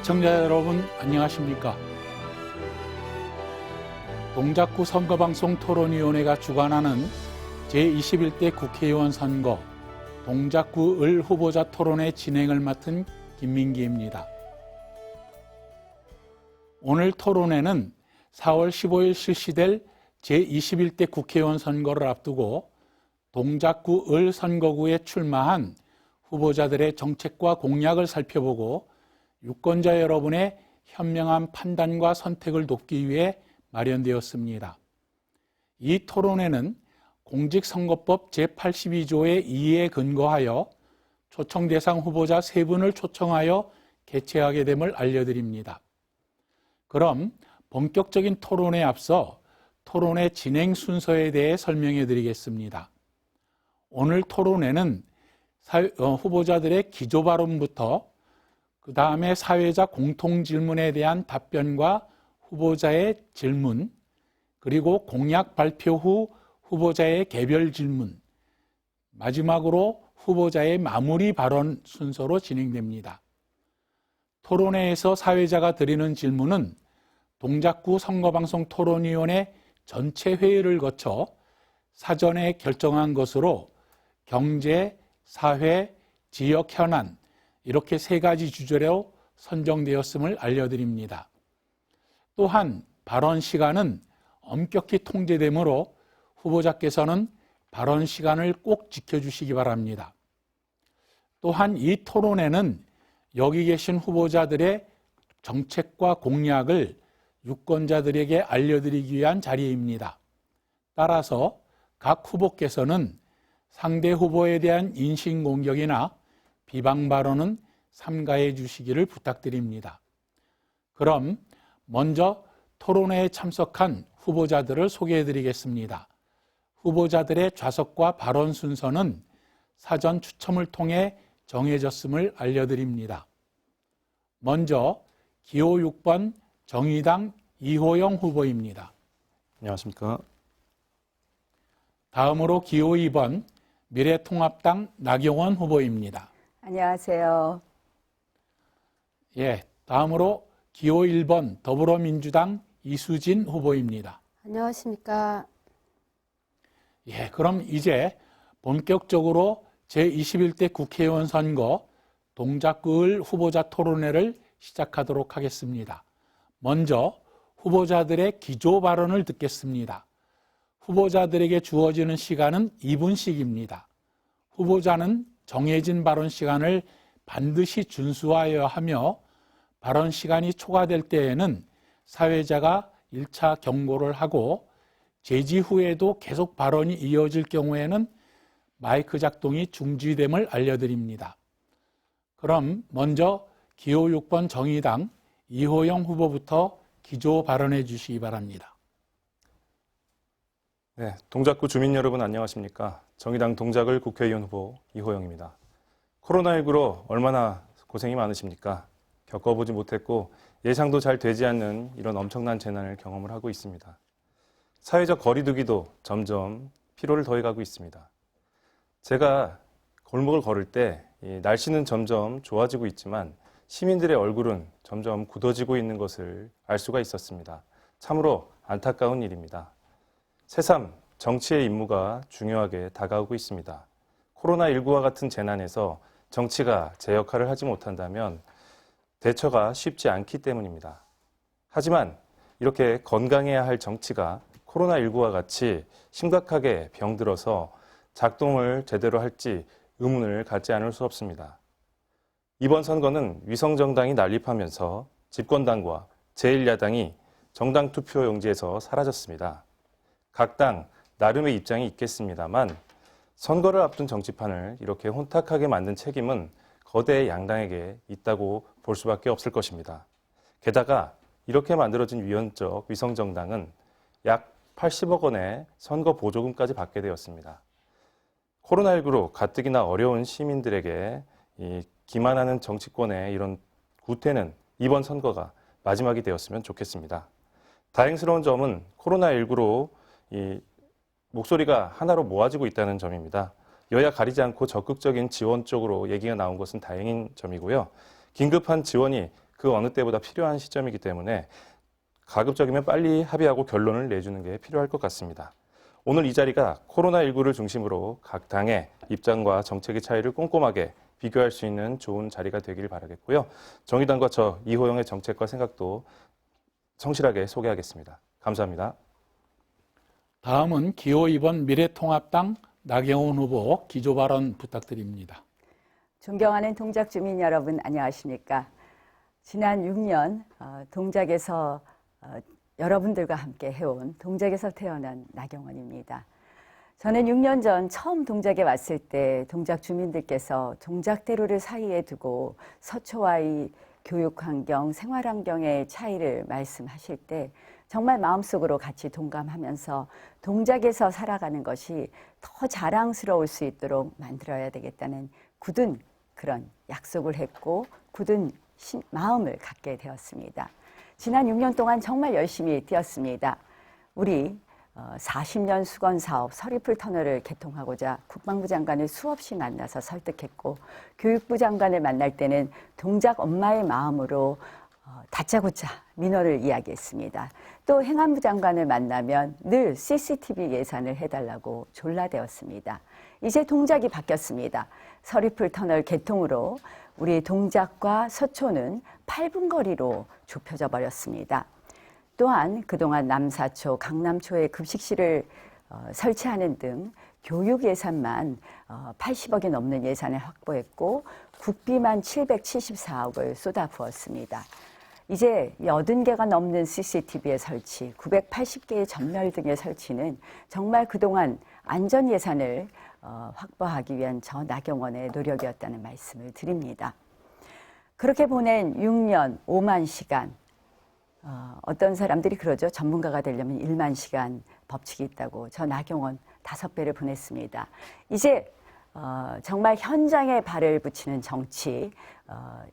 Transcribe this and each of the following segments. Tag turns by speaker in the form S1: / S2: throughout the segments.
S1: 시청자 여러분 안녕하십니까? 동작구 선거방송 토론위원회가 주관하는 제21대 국회의원 선거 동작구 을 후보자 토론회 진행을 맡은 김민기입니다. 오늘 토론회는 4월 15일 실시될 제21대 국회의원 선거를 앞두고 동작구 을 선거구에 출마한 후보자들의 정책과 공약을 살펴보고 유권자 여러분의 현명한 판단과 선택을 돕기 위해 마련되었습니다. 이 토론회는 공직선거법 제82조의 2에 근거하여 초청 대상 후보자 3분을 초청하여 개최하게 됨을 알려드립니다. 그럼 본격적인 토론에 앞서 토론회 진행 순서에 대해 설명해 드리겠습니다. 오늘 토론회는 후보자들의 기조 발언부터 그 다음에 사회자 공통질문에 대한 답변과 후보자의 질문, 그리고 공약 발표 후 후보자의 개별 질문, 마지막으로 후보자의 마무리 발언 순서로 진행됩니다. 토론회에서 사회자가 드리는 질문은 동작구 선거방송 토론위원회 전체 회의를 거쳐 사전에 결정한 것으로 경제, 사회, 지역 현안, 이렇게 3가지 주제로 선정되었음을 알려드립니다. 또한 발언 시간은 엄격히 통제되므로 후보자께서는 발언 시간을 꼭 지켜주시기 바랍니다. 또한 이 토론회는 여기 계신 후보자들의 정책과 공약을 유권자들에게 알려드리기 위한 자리입니다. 따라서 각 후보께서는 상대 후보에 대한 인신공격이나 비방 발언은 삼가해 주시기를 부탁드립니다. 그럼 먼저 토론회에 참석한 후보자들을 소개해 드리겠습니다. 후보자들의 좌석과 발언 순서는 사전 추첨을 통해 정해졌음을 알려드립니다. 먼저 기호 6번 정의당 이호영 후보입니다.
S2: 안녕하십니까?
S1: 다음으로 기호 2번 미래통합당 나경원 후보입니다.
S3: 안녕하세요.
S1: 예, 다음으로 기호 1번 더불어민주당 이수진 후보입니다.
S4: 안녕하십니까?
S1: 예, 그럼 이제 본격적으로 제21대 국회의원 선거 동작구 을 후보자 토론회를 시작하도록 하겠습니다. 먼저 후보자들의 기조 발언을 듣겠습니다. 후보자들에게 주어지는 시간은 2분씩입니다. 후보자는 정해진 발언 시간을 반드시 준수하여야 하며 발언 시간이 초과될 때에는 사회자가 1차 경고를 하고 제지 후에도 계속 발언이 이어질 경우에는 마이크 작동이 중지됨을 알려드립니다. 그럼 먼저 기호 6번 정의당 이호영 후보부터 기조 발언해 주시기 바랍니다.
S2: 네, 동작구 주민 여러분 안녕하십니까? 정의당 동작을 국회의원 후보 이호영입니다. 코로나19로 얼마나 고생이 많으십니까? 겪어보지 못했고 예상도 잘 되지 않는 이런 엄청난 재난을 경험을 하고 있습니다. 사회적 거리두기도 점점 피로를 더해가고 있습니다. 제가 골목을 걸을 때 날씨는 점점 좋아지고 있지만 시민들의 얼굴은 점점 굳어지고 있는 것을 알 수가 있었습니다. 참으로 안타까운 일입니다. 새삼 정치의 임무가 중요하게 다가오고 있습니다. 코로나19와 같은 재난에서 정치가 제 역할을 하지 못한다면 대처가 쉽지 않기 때문입니다. 하지만 이렇게 건강해야 할 정치가 코로나19와 같이 심각하게 병들어서 작동을 제대로 할지 의문을 갖지 않을 수 없습니다. 이번 선거는 위성정당이 난립하면서 집권당과 제1야당이 정당 투표용지에서 사라졌습니다. 각 당 나름의 입장이 있겠습니다만 선거를 앞둔 정치판을 이렇게 혼탁하게 만든 책임은 거대 양당에게 있다고 볼 수밖에 없을 것입니다. 게다가 이렇게 만들어진 위헌적 위성정당은 약 80억 원의 선거 보조금까지 받게 되었습니다. 코로나19로 가뜩이나 어려운 시민들에게 기만하는 정치권의 이런 구태는 이번 선거가 마지막이 되었으면 좋겠습니다. 다행스러운 점은 코로나19로 목소리가 하나로 모아지고 있다는 점입니다. 여야 가리지 않고 적극적인 지원 쪽으로 얘기가 나온 것은 다행인 점이고요. 긴급한 지원이 그 어느 때보다 필요한 시점이기 때문에 가급적이면 빨리 합의하고 결론을 내주는 게 필요할 것 같습니다. 오늘 이 자리가 코로나19를 중심으로 각 당의 입장과 정책의 차이를 꼼꼼하게 비교할 수 있는 좋은 자리가 되길 바라겠고요. 정의당과 저 이호영의 정책과 생각도 성실하게 소개하겠습니다. 감사합니다.
S1: 다음은 기호 2번 미래통합당 나경원 후보 기조 발언 부탁드립니다.
S3: 존경하는 동작 주민 여러분 안녕하십니까? 지난 6년 동작에서 여러분들과 함께 해온 동작에서 태어난 나경원입니다. 저는 6년 전 처음 동작에 왔을 때 동작 주민들께서 동작대로를 사이에 두고 서초와의 교육환경, 생활환경의 차이를 말씀하실 때 정말 마음속으로 같이 동감하면서 동작에서 살아가는 것이 더 자랑스러울 수 있도록 만들어야 되겠다는 굳은 그런 약속을 했고 굳은 마음을 갖게 되었습니다. 지난 6년 동안 정말 열심히 뛰었습니다. 우리 40년 수건사업 서리풀 터널을 개통하고자 국방부 장관을 수없이 만나서 설득했고 교육부 장관을 만날 때는 동작 엄마의 마음으로 다짜고짜 민원을 이야기했습니다. 또 행안부 장관을 만나면 늘 CCTV 예산을 해달라고 졸라대었습니다. 이제 동작이 바뀌었습니다. 서리풀 터널 개통으로 우리 동작과 서초는 8분 거리로 좁혀져 버렸습니다. 또한 그동안 남사초, 강남초에 급식실을 설치하는 등 교육 예산만 80억이 넘는 예산을 확보했고 국비만 774억을 쏟아부었습니다. 이제 80개가 넘는 CCTV의 설치, 980개의 전멸 등의 설치는 정말 그동안 안전 예산을 확보하기 위한 저 나경원의 노력이었다는 말씀을 드립니다. 그렇게 보낸 6년 5만 시간, 어떤 사람들이 그러죠. 전문가가 되려면 1만 시간 법칙이 있다고. 저 나경원 5배를 보냈습니다. 이제 정말 현장에 발을 붙이는 정치,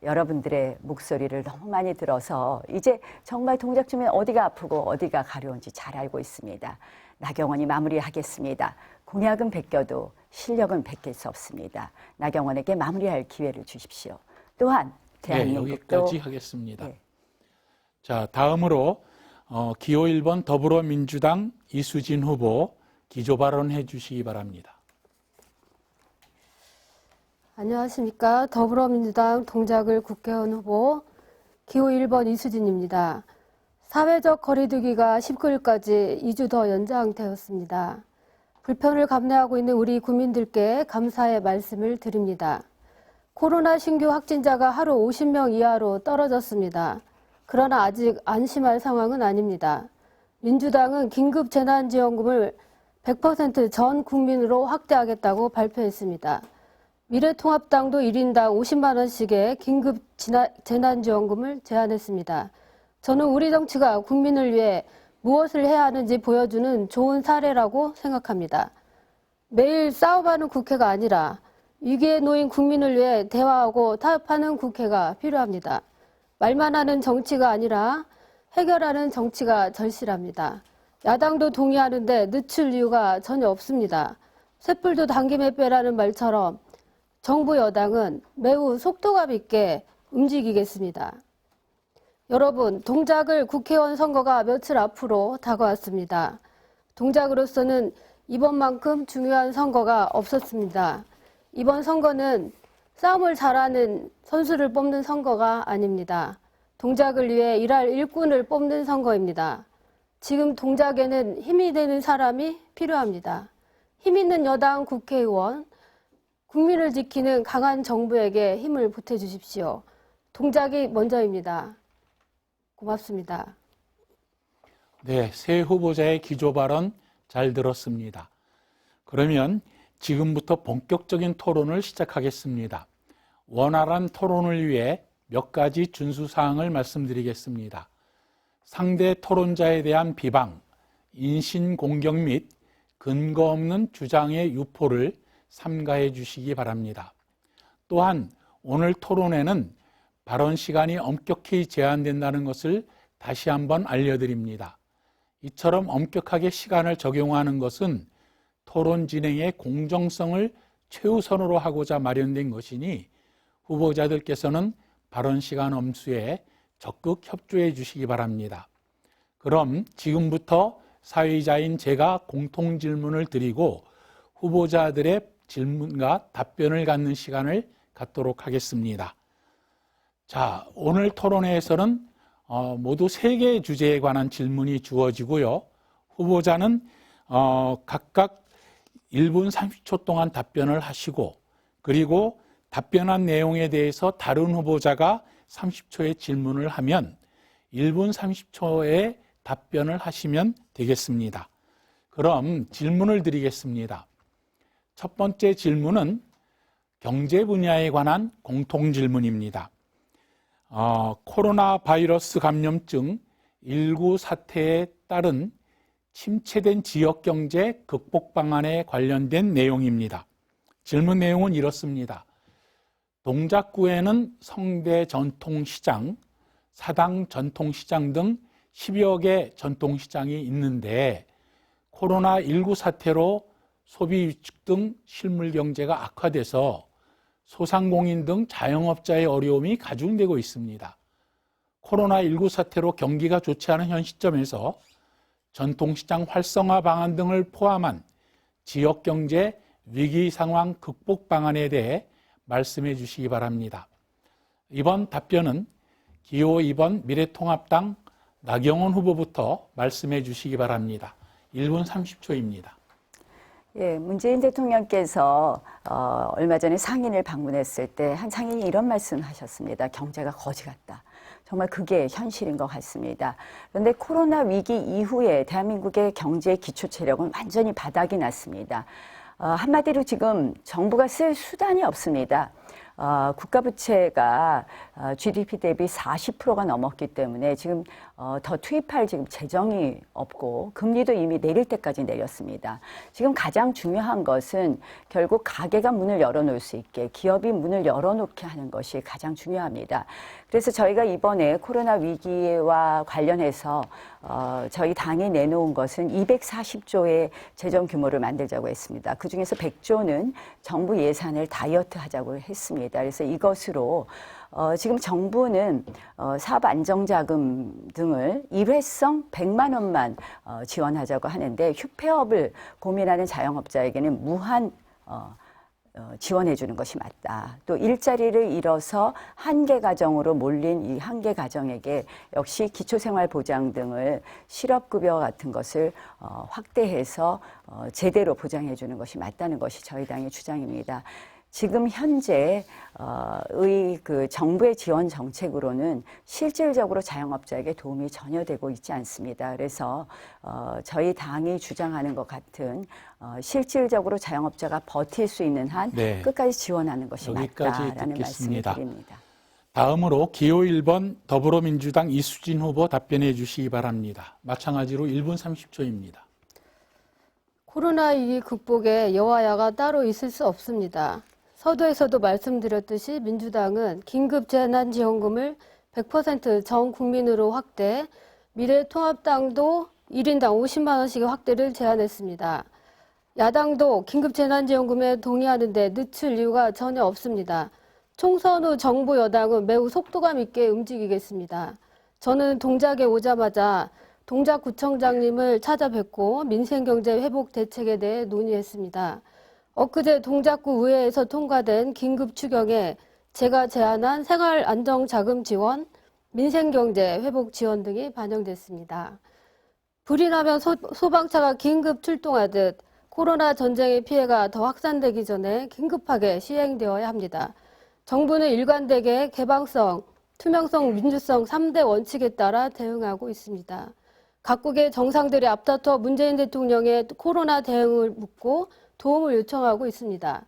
S3: 여러분들의 목소리를 너무 많이 들어서 이제 정말 동작 주민 어디가 아프고 어디가 가려운지 잘 알고 있습니다. 나경원이 마무리하겠습니다. 공약은 베껴도 실력은 베낄 수 없습니다. 나경원에게 마무리할 기회를 주십시오. 또한 대한민국도
S1: 여기까지 하겠습니다. 자, 다음으로 기호 1번 더불어민주당 이수진 후보 기조 발언해 주시기 바랍니다.
S4: 안녕하십니까. 더불어민주당 동작을 국회의원 후보 기호 1번 이수진입니다. 사회적 거리두기가 19일까지 2주 더 연장되었습니다. 불편을 감내하고 있는 우리 국민들께 감사의 말씀을 드립니다. 코로나 신규 확진자가 하루 50명 이하로 떨어졌습니다. 그러나 아직 안심할 상황은 아닙니다. 민주당은 긴급 재난지원금을 100% 전 국민으로 확대하겠다고 발표했습니다. 미래통합당도 1인당 50만 원씩의 긴급 재난지원금을 제안했습니다. 저는 우리 정치가 국민을 위해 무엇을 해야 하는지 보여주는 좋은 사례라고 생각합니다. 매일 싸움하는 국회가 아니라 위기에 놓인 국민을 위해 대화하고 타협하는 국회가 필요합니다. 말만 하는 정치가 아니라 해결하는 정치가 절실합니다. 야당도 동의하는데 늦출 이유가 전혀 없습니다. 쇳불도 당김에 빼라는 말처럼 정부 여당은 매우 속도감 있게 움직이겠습니다. 여러분, 동작을 국회의원 선거가 며칠 앞으로 다가왔습니다. 동작으로서는 이번만큼 중요한 선거가 없었습니다. 이번 선거는 싸움을 잘하는 선수를 뽑는 선거가 아닙니다. 동작을 위해 일할 일꾼을 뽑는 선거입니다. 지금 동작에는 힘이 되는 사람이 필요합니다. 힘 있는 여당 국회의원, 국민을 지키는 강한 정부에게 힘을 보태주십시오. 동작이 먼저입니다. 고맙습니다.
S1: 네, 새 후보자의 기조 발언 잘 들었습니다. 그러면 지금부터 본격적인 토론을 시작하겠습니다. 원활한 토론을 위해 몇 가지 준수사항을 말씀드리겠습니다. 상대 토론자에 대한 비방, 인신공격 및 근거 없는 주장의 유포를 삼가해 주시기 바랍니다. 또한 오늘 토론회는 발언 시간이 엄격히 제한된다는 것을 다시 한번 알려드립니다. 이처럼 엄격하게 시간을 적용하는 것은 토론 진행의 공정성을 최우선으로 하고자 마련된 것이니 후보자들께서는 발언 시간 엄수에 적극 협조해 주시기 바랍니다. 그럼 지금부터 사회자인 제가 공통 질문을 드리고 후보자들의 질문과 답변을 갖는 시간을 갖도록 하겠습니다. 자, 오늘 토론회에서는 모두 3개의 주제에 관한 질문이 주어지고요. 후보자는 각각 1분 30초 동안 답변을 하시고, 그리고 답변한 내용에 대해서 다른 후보자가 30초의 질문을 하면 1분 30초의 답변을 하시면 되겠습니다. 그럼 질문을 드리겠습니다. 첫 번째 질문은 경제 분야에 관한 공통 질문입니다. 코로나 바이러스 감염증 19 사태에 따른 침체된 지역경제 극복 방안에 관련된 내용입니다. 질문 내용은 이렇습니다. 동작구에는 성대 전통시장, 사당 전통시장 등 10여 개 전통시장이 있는데 코로나19 사태로 소비 위축 등 실물 경제가 악화돼서 소상공인 등 자영업자의 어려움이 가중되고 있습니다. 코로나19 사태로 경기가 좋지 않은 현 시점에서 전통시장 활성화 방안 등을 포함한 지역경제 위기 상황 극복 방안에 대해 말씀해 주시기 바랍니다. 이번 답변은 기호 2번 미래통합당 나경원 후보부터 말씀해 주시기 바랍니다. 1분 30초입니다.
S3: 예, 문재인 대통령께서 얼마 전에 상인을 방문했을 때 한 상인이 이런 말씀을 하셨습니다. 경제가 거지 같다. 정말 그게 현실인 것 같습니다. 그런데 코로나 위기 이후에 대한민국의 경제 기초 체력은 완전히 바닥이 났습니다. 한마디로 지금 정부가 쓸 수단이 없습니다. 국가 부채가 GDP 대비 40%가 넘었기 때문에 지금 더 투입할 지금 재정이 없고 금리도 이미 내릴 때까지 내렸습니다. 지금 가장 중요한 것은 결국 가게가 문을 열어놓을 수 있게 기업이 문을 열어놓게 하는 것이 가장 중요합니다. 그래서 저희가 이번에 코로나 위기와 관련해서 저희 당이 내놓은 것은 240조의 재정 규모를 만들자고 했습니다. 그중에서 100조는 정부 예산을 다이어트 하자고 했습니다. 그래서 이것으로 지금 정부는 사업 안정자금 등을 일회성 100만 원만 지원하자고 하는데 휴폐업을 고민하는 자영업자에게는 무한 지원해 주는 것이 맞다. 또 일자리를 잃어서 한계 가정으로 몰린 이 한계 가정에게 역시 기초생활보장 등을 실업급여 같은 것을 확대해서 제대로 보장해 주는 것이 맞다는 것이 저희 당의 주장입니다. 지금 현재 그 정부의 지원 정책으로는 실질적으로 자영업자에게 도움이 전혀 되고 있지 않습니다. 그래서 저희 당이 주장하는 것 같은 실질적으로 자영업자가 버틸 수 있는 한
S1: 네,
S3: 끝까지 지원하는 것이 맞다라는 말씀을
S1: 듣겠습니다.
S3: 드립니다.
S1: 다음으로 기호 1번 더불어민주당 이수진 후보 답변해 주시기 바랍니다. 마찬가지로 1분 30초입니다.
S4: 코로나19 극복에 여와야가 따로 있을 수 없습니다. 서두에서도 말씀드렸듯이 민주당은 긴급재난지원금을 100% 전 국민으로 확대, 미래통합당도 1인당 50만 원씩 확대를 제안했습니다. 야당도 긴급재난지원금에 동의하는데 늦출 이유가 전혀 없습니다. 총선 후 정부 여당은 매우 속도감 있게 움직이겠습니다. 저는 동작에 오자마자 동작구청장님을 찾아뵙고 민생경제 회복 대책에 대해 논의했습니다. 엊그제 동작구 의회에서 통과된 긴급 추경에 제가 제안한 생활안정자금 지원, 민생경제 회복 지원 등이 반영됐습니다. 불이 나면 소방차가 긴급 출동하듯 코로나 전쟁의 피해가 더 확산되기 전에 긴급하게 시행되어야 합니다. 정부는 일관되게 개방성, 투명성, 민주성 3대 원칙에 따라 대응하고 있습니다. 각국의 정상들이 앞다퉈 문재인 대통령의 코로나 대응을 묻고 도움을 요청하고 있습니다.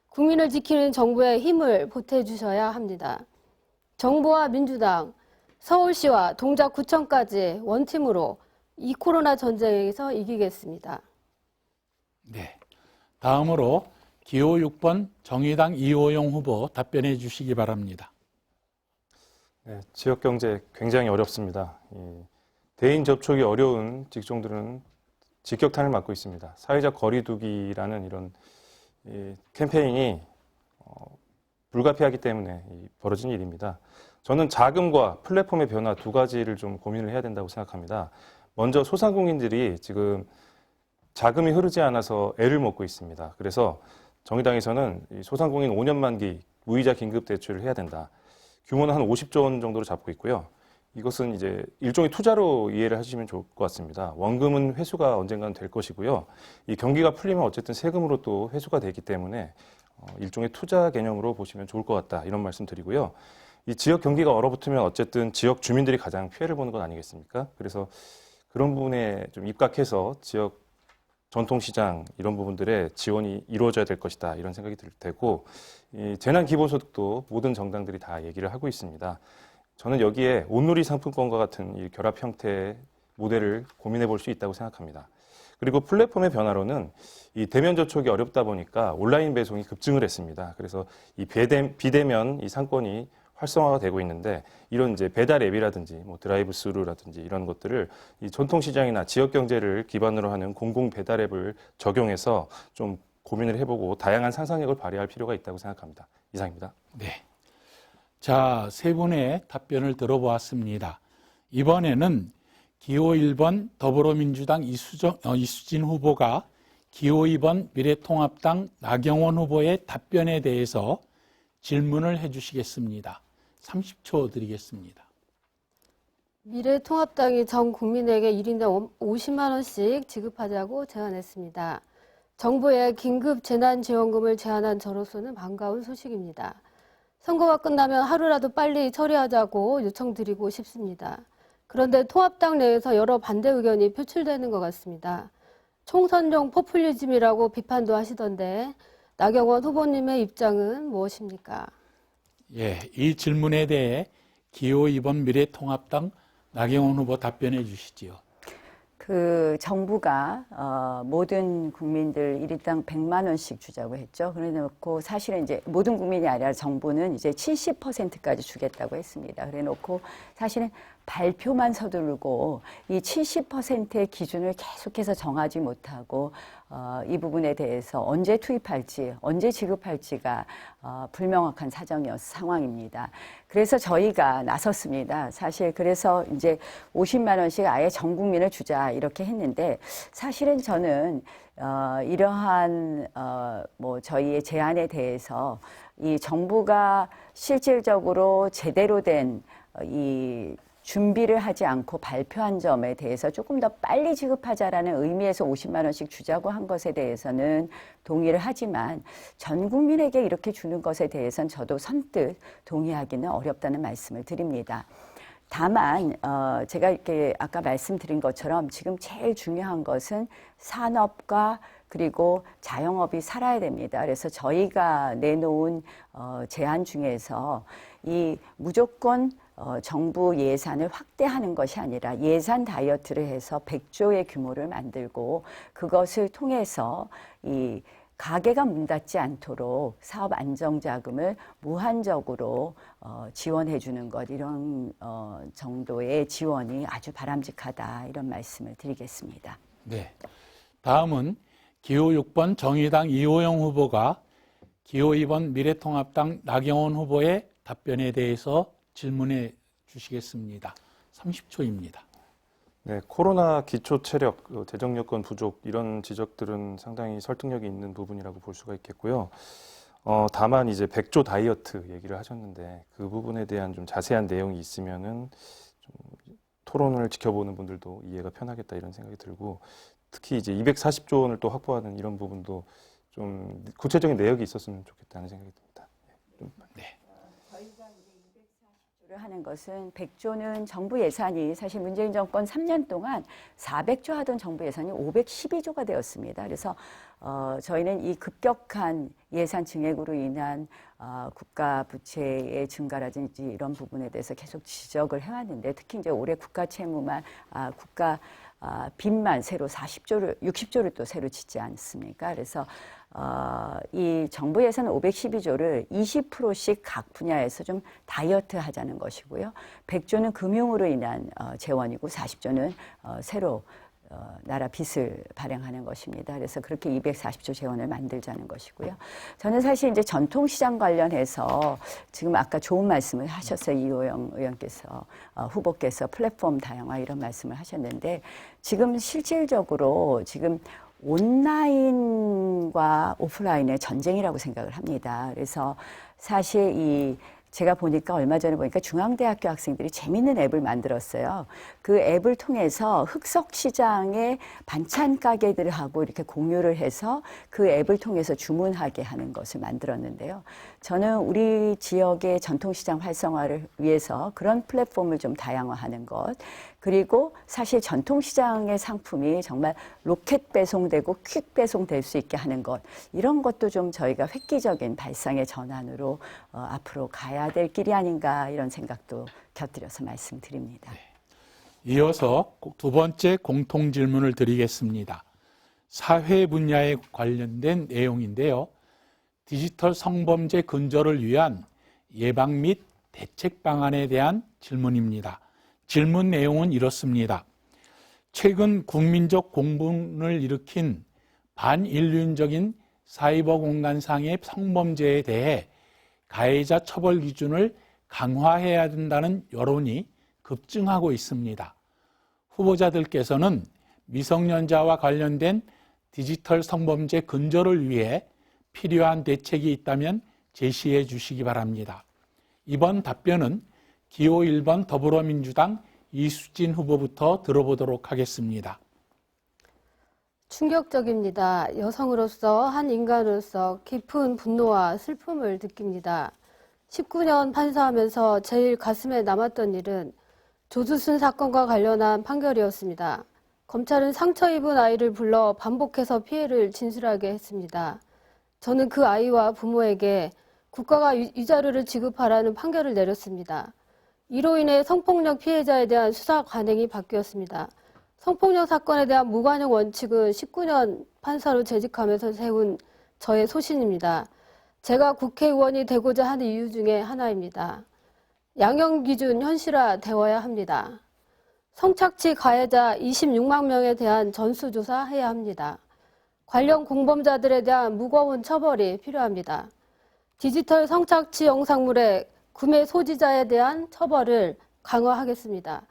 S4: 국민을 지키는 정부에 힘을 보태주셔야 합니다. 정부와 민주당, 서울시와 동작구청까지 원팀으로 이 코로나 전쟁에서 이기겠습니다.
S1: 네. 다음으로 기호 6번 정의당 이호영 후보 답변해 주시기 바랍니다.
S2: 네, 지역 경제 굉장히 어렵습니다. 대인 접촉이 어려운 직종들은 직격탄을 맞고 있습니다. 사회적 거리두기라는 이런 캠페인이 불가피하기 때문에 벌어진 일입니다. 저는 자금과 플랫폼의 변화 두 가지를 좀 고민을 해야 된다고 생각합니다. 먼저 소상공인들이 지금 자금이 흐르지 않아서 애를 먹고 있습니다. 그래서 정의당에서는 소상공인 5년 만기 무이자 긴급 대출을 해야 된다. 규모는 한 50조 원 정도로 잡고 있고요. 이것은 이제 일종의 투자로 이해를 하시면 좋을 것 같습니다. 원금은 회수가 언젠가는 될 것이고요. 이 경기가 풀리면 어쨌든 세금으로 또 회수가 되기 때문에 일종의 투자 개념으로 보시면 좋을 것 같다. 이런 말씀 드리고요. 이 지역 경기가 얼어붙으면 어쨌든 지역 주민들이 가장 피해를 보는 것 아니겠습니까? 그래서 그런 부분에 좀 입각해서 지역 전통시장 이런 부분들의 지원이 이루어져야 될 것이다. 이런 생각이 들 테고, 이 재난기본소득도 모든 정당들이 다 얘기를 하고 있습니다. 저는 여기에 온누리 상품권과 같은 이 결합 형태의 모델을 고민해 볼 수 있다고 생각합니다. 그리고 플랫폼의 변화로는 이 대면 접촉이 어렵다 보니까 온라인 배송이 급증을 했습니다. 그래서 이 비대면 이 상권이 활성화가 되고 있는데, 이런 이제 배달 앱이라든지 뭐 드라이브 스루라든지 이런 것들을 이 전통 시장이나 지역 경제를 기반으로 하는 공공 배달 앱을 적용해서 좀 고민을 해보고 다양한 상상력을 발휘할 필요가 있다고 생각합니다. 이상입니다.
S1: 네. 자, 세 분의 답변을 들어보았습니다. 이번에는 기호 1번 더불어민주당 이수진 후보가 기호 2번 미래통합당 나경원 후보의 답변에 대해서 질문을 해주시겠습니다. 30초 드리겠습니다.
S4: 미래통합당이 전 국민에게 1인당 50만 원씩 지급하자고 제안했습니다. 정부의 긴급 재난지원금을 제안한 저로서는 반가운 소식입니다. 선거가 끝나면 하루라도 빨리 처리하자고 요청드리고 싶습니다. 그런데 통합당 내에서 여러 반대 의견이 표출되는 것 같습니다. 총선용 포퓰리즘이라고 비판도 하시던데 나경원 후보님의 입장은 무엇입니까?
S1: 예, 이 질문에 대해 기호 2번 미래통합당 나경원 후보 답변해 주시지요.
S3: 그 정부가 모든 국민들 1인당 100만 원씩 주자고 했죠. 그래놓고 사실은 이제 모든 국민이 아니라 정부는 이제 70%까지 주겠다고 했습니다. 그래놓고 사실은 발표만 서두르고 이 70%의 기준을 계속해서 정하지 못하고 이 부분에 대해서 언제 투입할지, 언제 지급할지가 불명확한 상황입니다. 그래서 저희가 나섰습니다. 사실 그래서 이제 50만 원씩 아예 전 국민을 주자 이렇게 했는데, 사실은 저는 이러한 뭐 저희의 제안에 대해서 이 정부가 실질적으로 제대로 된 이 준비를 하지 않고 발표한 점에 대해서 조금 더 빨리 지급하자라는 의미에서 50만 원씩 주자고 한 것에 대해서는 동의를 하지만, 전 국민에게 이렇게 주는 것에 대해서는 저도 선뜻 동의하기는 어렵다는 말씀을 드립니다. 다만 제가 이렇게 아까 말씀드린 것처럼 지금 제일 중요한 것은 산업과 그리고 자영업이 살아야 됩니다. 그래서 저희가 내놓은 제안 중에서 이 무조건 정부 예산을 확대하는 것이 아니라 예산 다이어트를 해서 100조의 규모를 만들고, 그것을 통해서 이 가게가 문 닫지 않도록 사업 안정자금을 무한적으로 지원해 주는 것, 이런 정도의 지원이 아주 바람직하다, 이런 말씀을 드리겠습니다.
S1: 네. 다음은 기호 6번 정의당 이호영 후보가 기호 2번 미래통합당 나경원 후보의 답변에 대해서 질문해 주시겠습니다. 30초입니다.
S2: 네, 코로나 기초 체력, 재정 여건 부족 이런 지적들은 상당히 설득력이 있는 부분이라고 볼 수가 있겠고요. 다만 이제 100조 다이어트 얘기를 하셨는데 그 부분에 대한 좀 자세한 내용이 있으면은 좀 토론을 지켜보는 분들도 이해가 편하겠다 이런 생각이 들고, 특히 이제 240조 원을 또 확보하는 이런 부분도 좀 구체적인 내역이 있었으면 좋겠다는 생각이 듭니다.
S3: 를 하는 것은 100조는 정부 예산이 사실 문재인 정권 3년 동안 400조 하던 정부 예산이 512조가 되었습니다. 그래서 저희는 이 급격한 예산 증액으로 인한 국가 부채의 증가라든지 이런 부분에 대해서 계속 지적을 해왔는데 특히 이제 올해 국가 채무만 국가 빚만 새로 60조를 또 새로 짓지 않습니까? 그래서 이 정부 예산 512조를 20%씩 각 분야에서 좀 다이어트 하자는 것이고요. 100조는 금융으로 인한 재원이고 40조는 새로 나라 빚을 발행하는 것입니다. 그래서 그렇게 240조 재원을 만들자는 것이고요. 저는 사실 이제 전통시장 관련해서 지금 아까 좋은 말씀을 하셨어요. 이호영 의원께서, 후보께서 플랫폼 다양화 이런 말씀을 하셨는데 지금 실질적으로 지금 온라인과 오프라인의 전쟁이라고 생각을 합니다. 그래서 사실 제가 보니까 얼마 전에 보니까 중앙대학교 학생들이 재밌는 앱을 만들었어요. 그 앱을 통해서 흑석시장의 반찬 가게들하고 이렇게 공유를 해서 그 앱을 통해서 주문하게 하는 것을 만들었는데요. 저는 우리 지역의 전통시장 활성화를 위해서 그런 플랫폼을 좀 다양화하는 것, 그리고 사실 전통시장의 상품이 정말 로켓 배송되고 퀵 배송될 수 있게 하는 것, 이런 것도 좀 저희가 획기적인 발상의 전환으로 앞으로 가야 될 길이 아닌가 이런 생각도 곁들여서 말씀드립니다.
S1: 이어서 두 번째 공통 질문을 드리겠습니다. 사회 분야에 관련된 내용인데요. 디지털 성범죄 근절을 위한 예방 및 대책 방안에 대한 질문입니다. 질문 내용은 이렇습니다. 최근 국민적 공분을 일으킨 반인륜적인 사이버 공간상의 성범죄에 대해 가해자 처벌 기준을 강화해야 된다는 여론이 급증하고 있습니다. 후보자들께서는 미성년자와 관련된 디지털 성범죄 근절을 위해 필요한 대책이 있다면 제시해 주시기 바랍니다. 이번 답변은 기호 1번 더불어민주당 이수진 후보부터 들어보도록 하겠습니다.
S4: 충격적입니다. 여성으로서 한 인간으로서 깊은 분노와 슬픔을 느낍니다. 19년 판사하면서 제일 가슴에 남았던 일은 조수순 사건과 관련한 판결이었습니다. 검찰은 상처 입은 아이를 불러 반복해서 피해를 진술하게 했습니다. 저는 그 아이와 부모에게 국가가 위자료를 지급하라는 판결을 내렸습니다. 이로 인해 성폭력 피해자에 대한 수사 관행이 바뀌었습니다. 성폭력 사건에 대한 무관용 원칙은 19년 판사로 재직하면서 세운 저의 소신입니다. 제가 국회의원이 되고자 하는 이유 중에 하나입니다. 양형 기준 현실화되어야 합니다. 성착취 가해자 26만 명에 대한 전수조사해야 합니다. 관련 공범자들에 대한 무거운 처벌이 필요합니다. 디지털 성착취 영상물의 구매 소지자에 대한 처벌을 강화하겠습니다.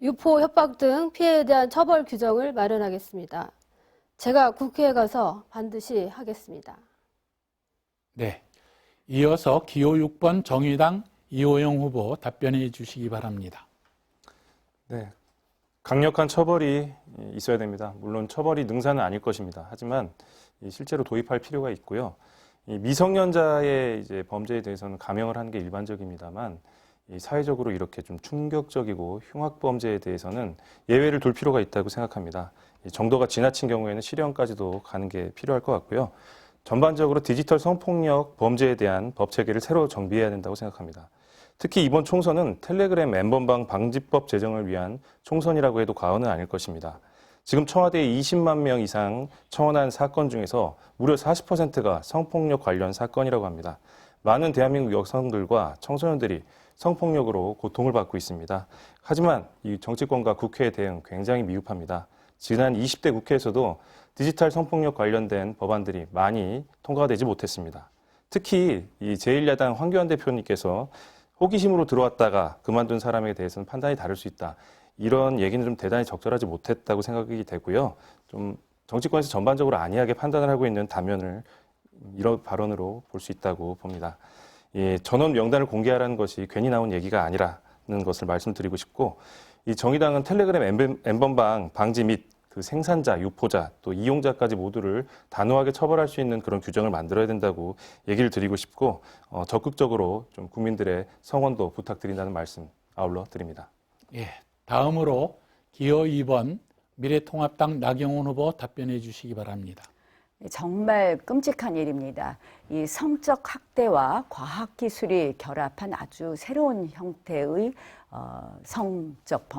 S4: 유포, 협박 등 피해에 대한 처벌 규정을 마련하겠습니다. 제가 국회에 가서 반드시 하겠습니다.
S1: 네. 이어서 기호 6번 정의당 이호영 후보 답변해 주시기 바랍니다.
S2: 네, 강력한 처벌이 있어야 됩니다. 물론 처벌이 능사는 아닐 것입니다. 하지만 실제로 도입할 필요가 있고요. 이 미성년자의 이제 범죄에 대해서는 감형을 하는 게 일반적입니다만 사회적으로 이렇게 좀 충격적이고 흉악 범죄에 대해서는 예외를 둘 필요가 있다고 생각합니다. 정도가 지나친 경우에는 실형까지도 가는 게 필요할 것 같고요. 전반적으로 디지털 성폭력 범죄에 대한 법 체계를 새로 정비해야 된다고 생각합니다. 특히 이번 총선은 텔레그램 N번방 방지법 제정을 위한 총선이라고 해도 과언은 아닐 것입니다. 지금 청와대에 20만 명 이상 청원한 사건 중에서 무려 40%가 성폭력 관련 사건이라고 합니다. 많은 대한민국 여성들과 청소년들이 성폭력으로 고통을 받고 있습니다. 하지만 이 정치권과 국회의 대응 굉장히 미흡합니다. 지난 20대 국회에서도 디지털 성폭력 관련된 법안들이 많이 통과되지 못했습니다. 특히 이 제1야당 황교안 대표님께서 호기심으로 들어왔다가 그만둔 사람에 대해서는 판단이 다를 수 있다. 이런 얘기는 좀 대단히 적절하지 못했다고 생각이 되고요. 좀 정치권에서 전반적으로 안이하게 판단을 하고 있는 단면을 이런 발언으로 볼 수 있다고 봅니다. 전원 명단을 공개하라는 것이 괜히 나온 얘기가 아니라는 것을 말씀드리고 싶고, 이 정의당은 텔레그램 N번방 방지 및 그 생산자, 유포자, 또 이용자까지 모두를 단호하게 처벌할 수 있는 그런 규정을 만들어야 된다고 얘기를 드리고 싶고 적극적으로 좀 국민들의 성원도 부탁드린다는 말씀 아울러 드립니다.
S1: 예, 다음으로 기호 2번 미래통합당 나경원 후보 답변해 주시기 바랍니다.
S3: 정말 끔찍한 일입니다. 이 성적 학대와 과학기술이 결합한 아주 새로운 형태의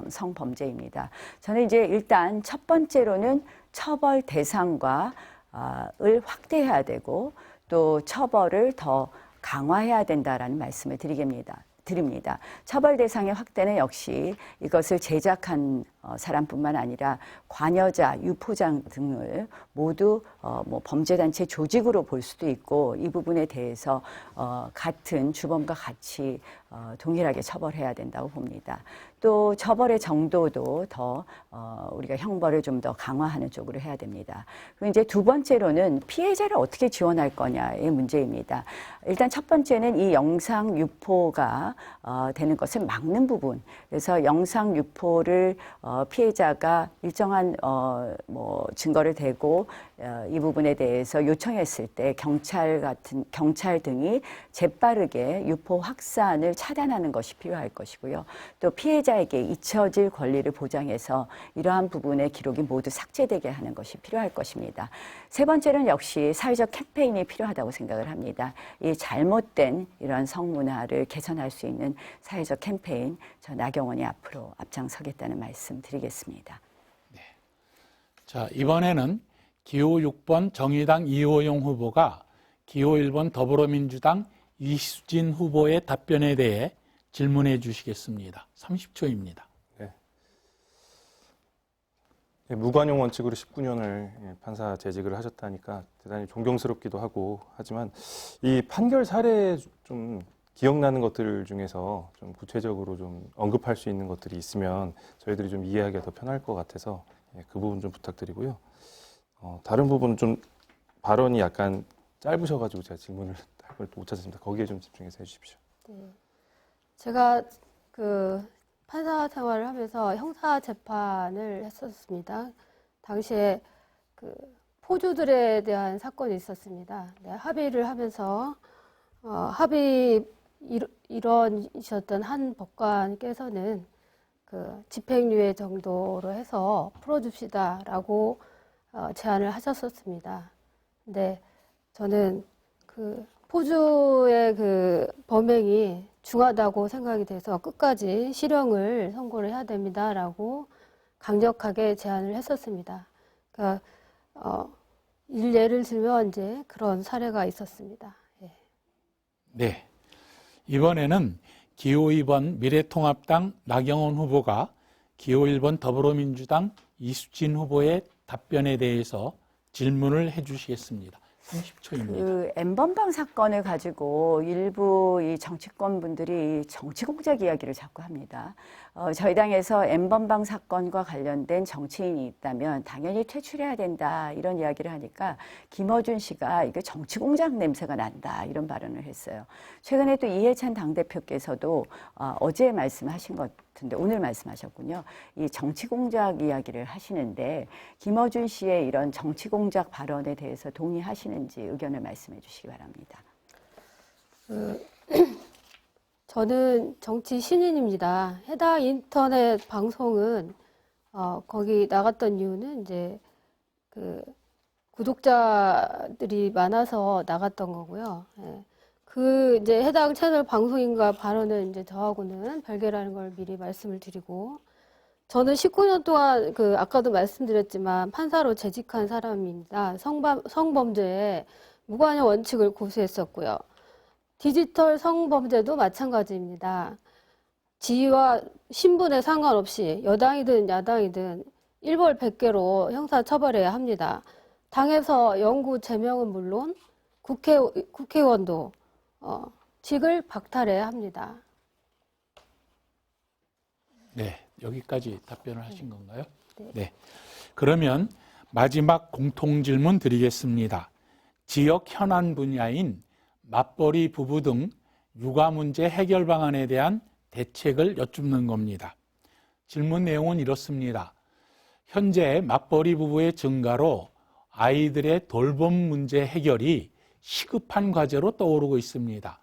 S3: 성범죄입니다. 저는 이제 일단 첫 번째로는 처벌 대상과 을 확대해야 되고 또 처벌을 더 강화해야 된다라는 말씀을 드립니다. 처벌 대상의 확대는 역시 이것을 제작한 사람뿐만 아니라 관여자, 유포자 등을 모두 범죄단체 조직으로 볼 수도 있고 이 부분에 대해서 같은 주범과 같이 동일하게 처벌해야 된다고 봅니다. 또 처벌의 정도도 더 우리가 형벌을 좀 더 강화하는 쪽으로 해야 됩니다. 그리고 이제 두 번째로는 피해자를 어떻게 지원할 거냐의 문제입니다. 일단 첫 번째는 이 영상 유포가 되는 것을 막는 부분. 그래서 영상 유포를 피해자가 일정한 증거를 대고 이 부분에 대해서 요청했을 때 경찰 등이 재빠르게 유포 확산을 차단하는 것이 필요할 것이고요. 또 피해자에게 잊혀질 권리를 보장해서 이러한 부분의 기록이 모두 삭제되게 하는 것이 필요할 것입니다. 세 번째는 역시 사회적 캠페인이 필요하다고 생각을 합니다. 이 잘못된 이러한 성문화를 개선할 수 있는 사회적 캠페인, 저 나경원이 앞으로 앞장서겠다는 말씀 드리겠습니다.
S1: 네. 자, 이번에는 기호 6번 정의당 이호영 후보가 기호 1번 더불어민주당 이수진 후보의 답변에 대해 질문해 주시겠습니다. 30초입니다.
S2: 네. 무관용 원칙으로 19년을 판사 재직을 하셨다니까 대단히 존경스럽기도 하고 하지만 이 판결 사례에 좀 기억나는 것들 중에서 좀 구체적으로 좀 언급할 수 있는 것들이 있으면 저희들이 좀 이해하기가 더 편할 것 같아서 그 부분 좀 부탁드리고요. 다른 부분은 좀 발언이 약간 짧으셔가지고 제가 질문을 할 걸 못 찾았습니다. 거기에 좀 집중해서 해주십시오.
S4: 네. 제가 그 판사 생활을 하면서 형사 재판을 했었습니다. 당시에 그 포주들에 대한 사건이 있었습니다. 네, 합의를 하면서 일원이셨던 한 법관께서는 그 집행유예 정도로 해서 풀어줍시다라고 제안을 하셨었습니다. 근데 저는 그 포주의 그 범행이 중하다고 생각이 돼서 끝까지 실형을 선고를 해야 됩니다라고 강력하게 제안을 했었습니다. 그러니까 예를 들면 이제 그런 사례가 있었습니다. 예.
S1: 네. 이번에는 기호 2번 미래통합당 나경원 후보가 기호 1번 더불어민주당 이수진 후보의 답변에 대해서 질문을 해 주시겠습니다. 30초입니다.
S3: 그 N번방 사건을 가지고 일부 이 정치권 분들이 정치 공작 이야기를 자꾸 합니다. 저희 당에서 N번방 사건과 관련된 정치인이 있다면 당연히 퇴출해야 된다 이런 이야기를 하니까 김어준 씨가 이게 정치 공작 냄새가 난다 이런 발언을 했어요. 최근에 또 이해찬 당대표께서도 어제 말씀하신 것 같은데 오늘 말씀하셨군요. 이 정치 공작 이야기를 하시는데 김어준 씨의 이런 정치 공작 발언에 대해서 동의하시는지 의견을 말씀해 주시기 바랍니다.
S4: 저는 정치 신인입니다. 해당 인터넷 방송은 거기 나갔던 이유는 이제 그 구독자들이 많아서 나갔던 거고요. 예. 그 이제 해당 채널 방송인과 발언은 이제 저하고는 별개라는 걸 미리 말씀을 드리고, 저는 19년 동안 그 아까도 말씀드렸지만 판사로 재직한 사람입니다. 성범죄에 무관용 원칙을 고수했었고요. 디지털 성범죄도 마찬가지입니다. 지위와 신분에 상관없이 여당이든 야당이든 일벌 100개로 형사 처벌해야 합니다. 당에서 영구 제명은 물론 국회의원도 직을 박탈해야 합니다.
S1: 네, 여기까지 답변을 하신 건가요?
S4: 네.
S1: 네. 그러면 마지막 공통 질문 드리겠습니다. 지역 현안 분야인 맞벌이 부부 등 육아 문제 해결 방안에 대한 대책을 여쭙는 겁니다. 질문 내용은 이렇습니다. 현재 맞벌이 부부의 증가로 아이들의 돌봄 문제 해결이 시급한 과제로 떠오르고 있습니다.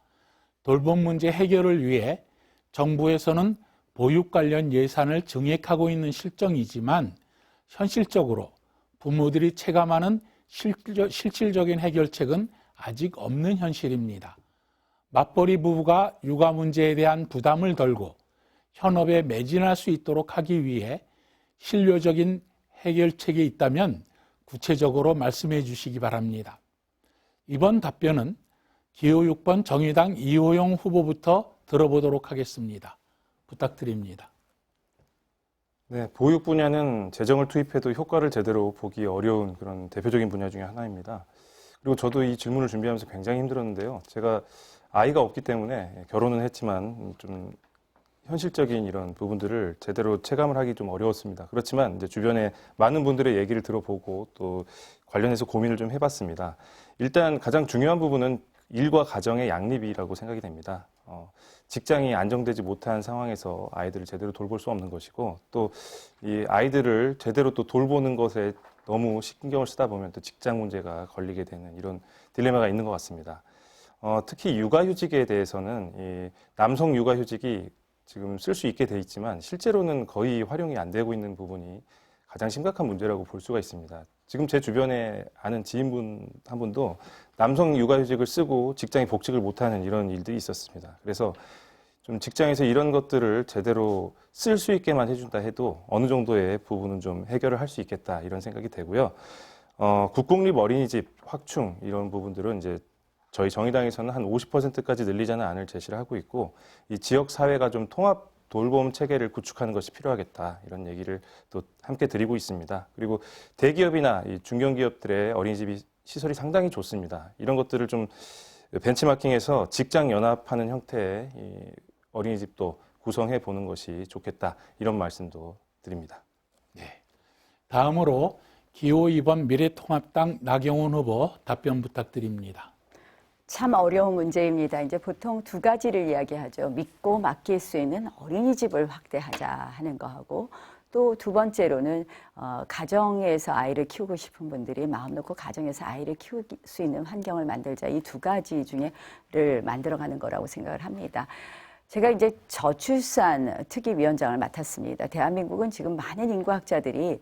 S1: 돌봄 문제 해결을 위해 정부에서는 보육 관련 예산을 증액하고 있는 실정이지만 현실적으로 부모들이 체감하는 실질적인 해결책은 아직 없는 현실입니다. 맞벌이 부부가 육아 문제에 대한 부담을 덜고 현업에 매진할 수 있도록 하기 위해 실효적인 해결책이 있다면 구체적으로 말씀해 주시기 바랍니다. 이번 답변은 기호 6번 정의당 이호영 후보부터 들어보도록 하겠습니다. 부탁드립니다.
S2: 네, 보육 분야는 재정을 투입해도 효과를 제대로 보기 어려운 그런 대표적인 분야 중에 하나입니다. 그리고 저도 이 질문을 준비하면서 굉장히 힘들었는데요. 제가 아이가 없기 때문에 결혼은 했지만 좀 현실적인 이런 부분들을 제대로 체감을 하기 좀 어려웠습니다. 그렇지만 이제 주변에 많은 분들의 얘기를 들어보고 또 관련해서 고민을 좀 해봤습니다. 일단 가장 중요한 부분은 일과 가정의 양립이라고 생각이 됩니다. 직장이 안정되지 못한 상황에서 아이들을 제대로 돌볼 수 없는 것이고 또 이 아이들을 제대로 또 돌보는 것에 너무 신경을 쓰다 보면 또 직장 문제가 걸리게 되는 이런 딜레마가 있는 것 같습니다. 특히 육아휴직에 대해서는 이 남성 육아휴직이 지금 쓸 수 있게 돼 있지만 실제로는 거의 활용이 안 되고 있는 부분이 가장 심각한 문제라고 볼 수가 있습니다. 지금 제 주변에 아는 지인분 한 분도 남성 육아휴직을 쓰고 직장에 복직을 못하는 이런 일들이 있었습니다. 그래서 좀 직장에서 이런 것들을 제대로 쓸 수 있게만 해준다 해도 어느 정도의 부분은 좀 해결을 할 수 있겠다 이런 생각이 되고요. 국공립 어린이집 확충 이런 부분들은 이제 저희 정의당에서는 한 50%까지 늘리자는 안을 제시를 하고 있고 이 지역 사회가 좀 통합 돌봄 체계를 구축하는 것이 필요하겠다 이런 얘기를 또 함께 드리고 있습니다. 그리고 대기업이나 이 중견기업들의 어린이집 시설이 상당히 좋습니다. 이런 것들을 좀 벤치마킹해서 직장 연합하는 형태의 이 어린이집도 구성해 보는 것이 좋겠다 이런 말씀도 드립니다.
S1: 네. 다음으로 기호 2번 미래통합당 나경원 후보 답변 부탁드립니다.
S3: 참 어려운 문제입니다. 이제 보통 두 가지를 이야기하죠. 믿고 맡길 수 있는 어린이집을 확대하자 하는 거하고 또 두 번째로는 가정에서 아이를 키우고 싶은 분들이 마음 놓고 가정에서 아이를 키울 수 있는 환경을 만들자. 이 두 가지 중에를 만들어가는 거라고 생각을 합니다. 제가 이제 저출산 특위위원장을 맡았습니다. 대한민국은 지금 많은 인구학자들이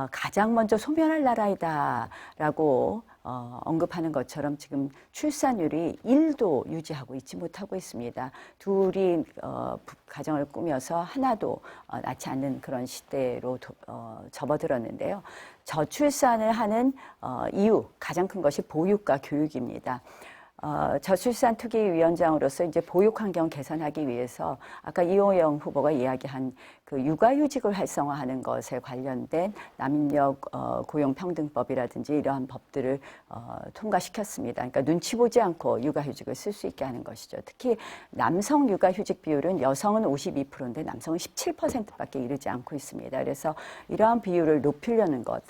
S3: 가장 먼저 소멸할 나라이다라고 언급하는 것처럼 지금 출산율이 1도 유지하고 있지 못하고 있습니다. 둘이 가정을 꾸며서 하나도 낳지 않는 그런 시대로 접어들었는데요. 저출산을 하는 이유 가장 큰 것이 보육과 교육입니다. 저출산 특위위원장으로서 이제 보육 환경 개선하기 위해서 아까 이호영 후보가 이야기한 그 육아휴직을 활성화하는 것에 관련된 남녀 고용평등법이라든지 이러한 법들을 통과시켰습니다. 그러니까 눈치 보지 않고 육아휴직을 쓸 수 있게 하는 것이죠. 특히 남성 육아휴직 비율은 여성은 52%인데 남성은 17%밖에 이르지 않고 있습니다. 그래서 이러한 비율을 높이려는 것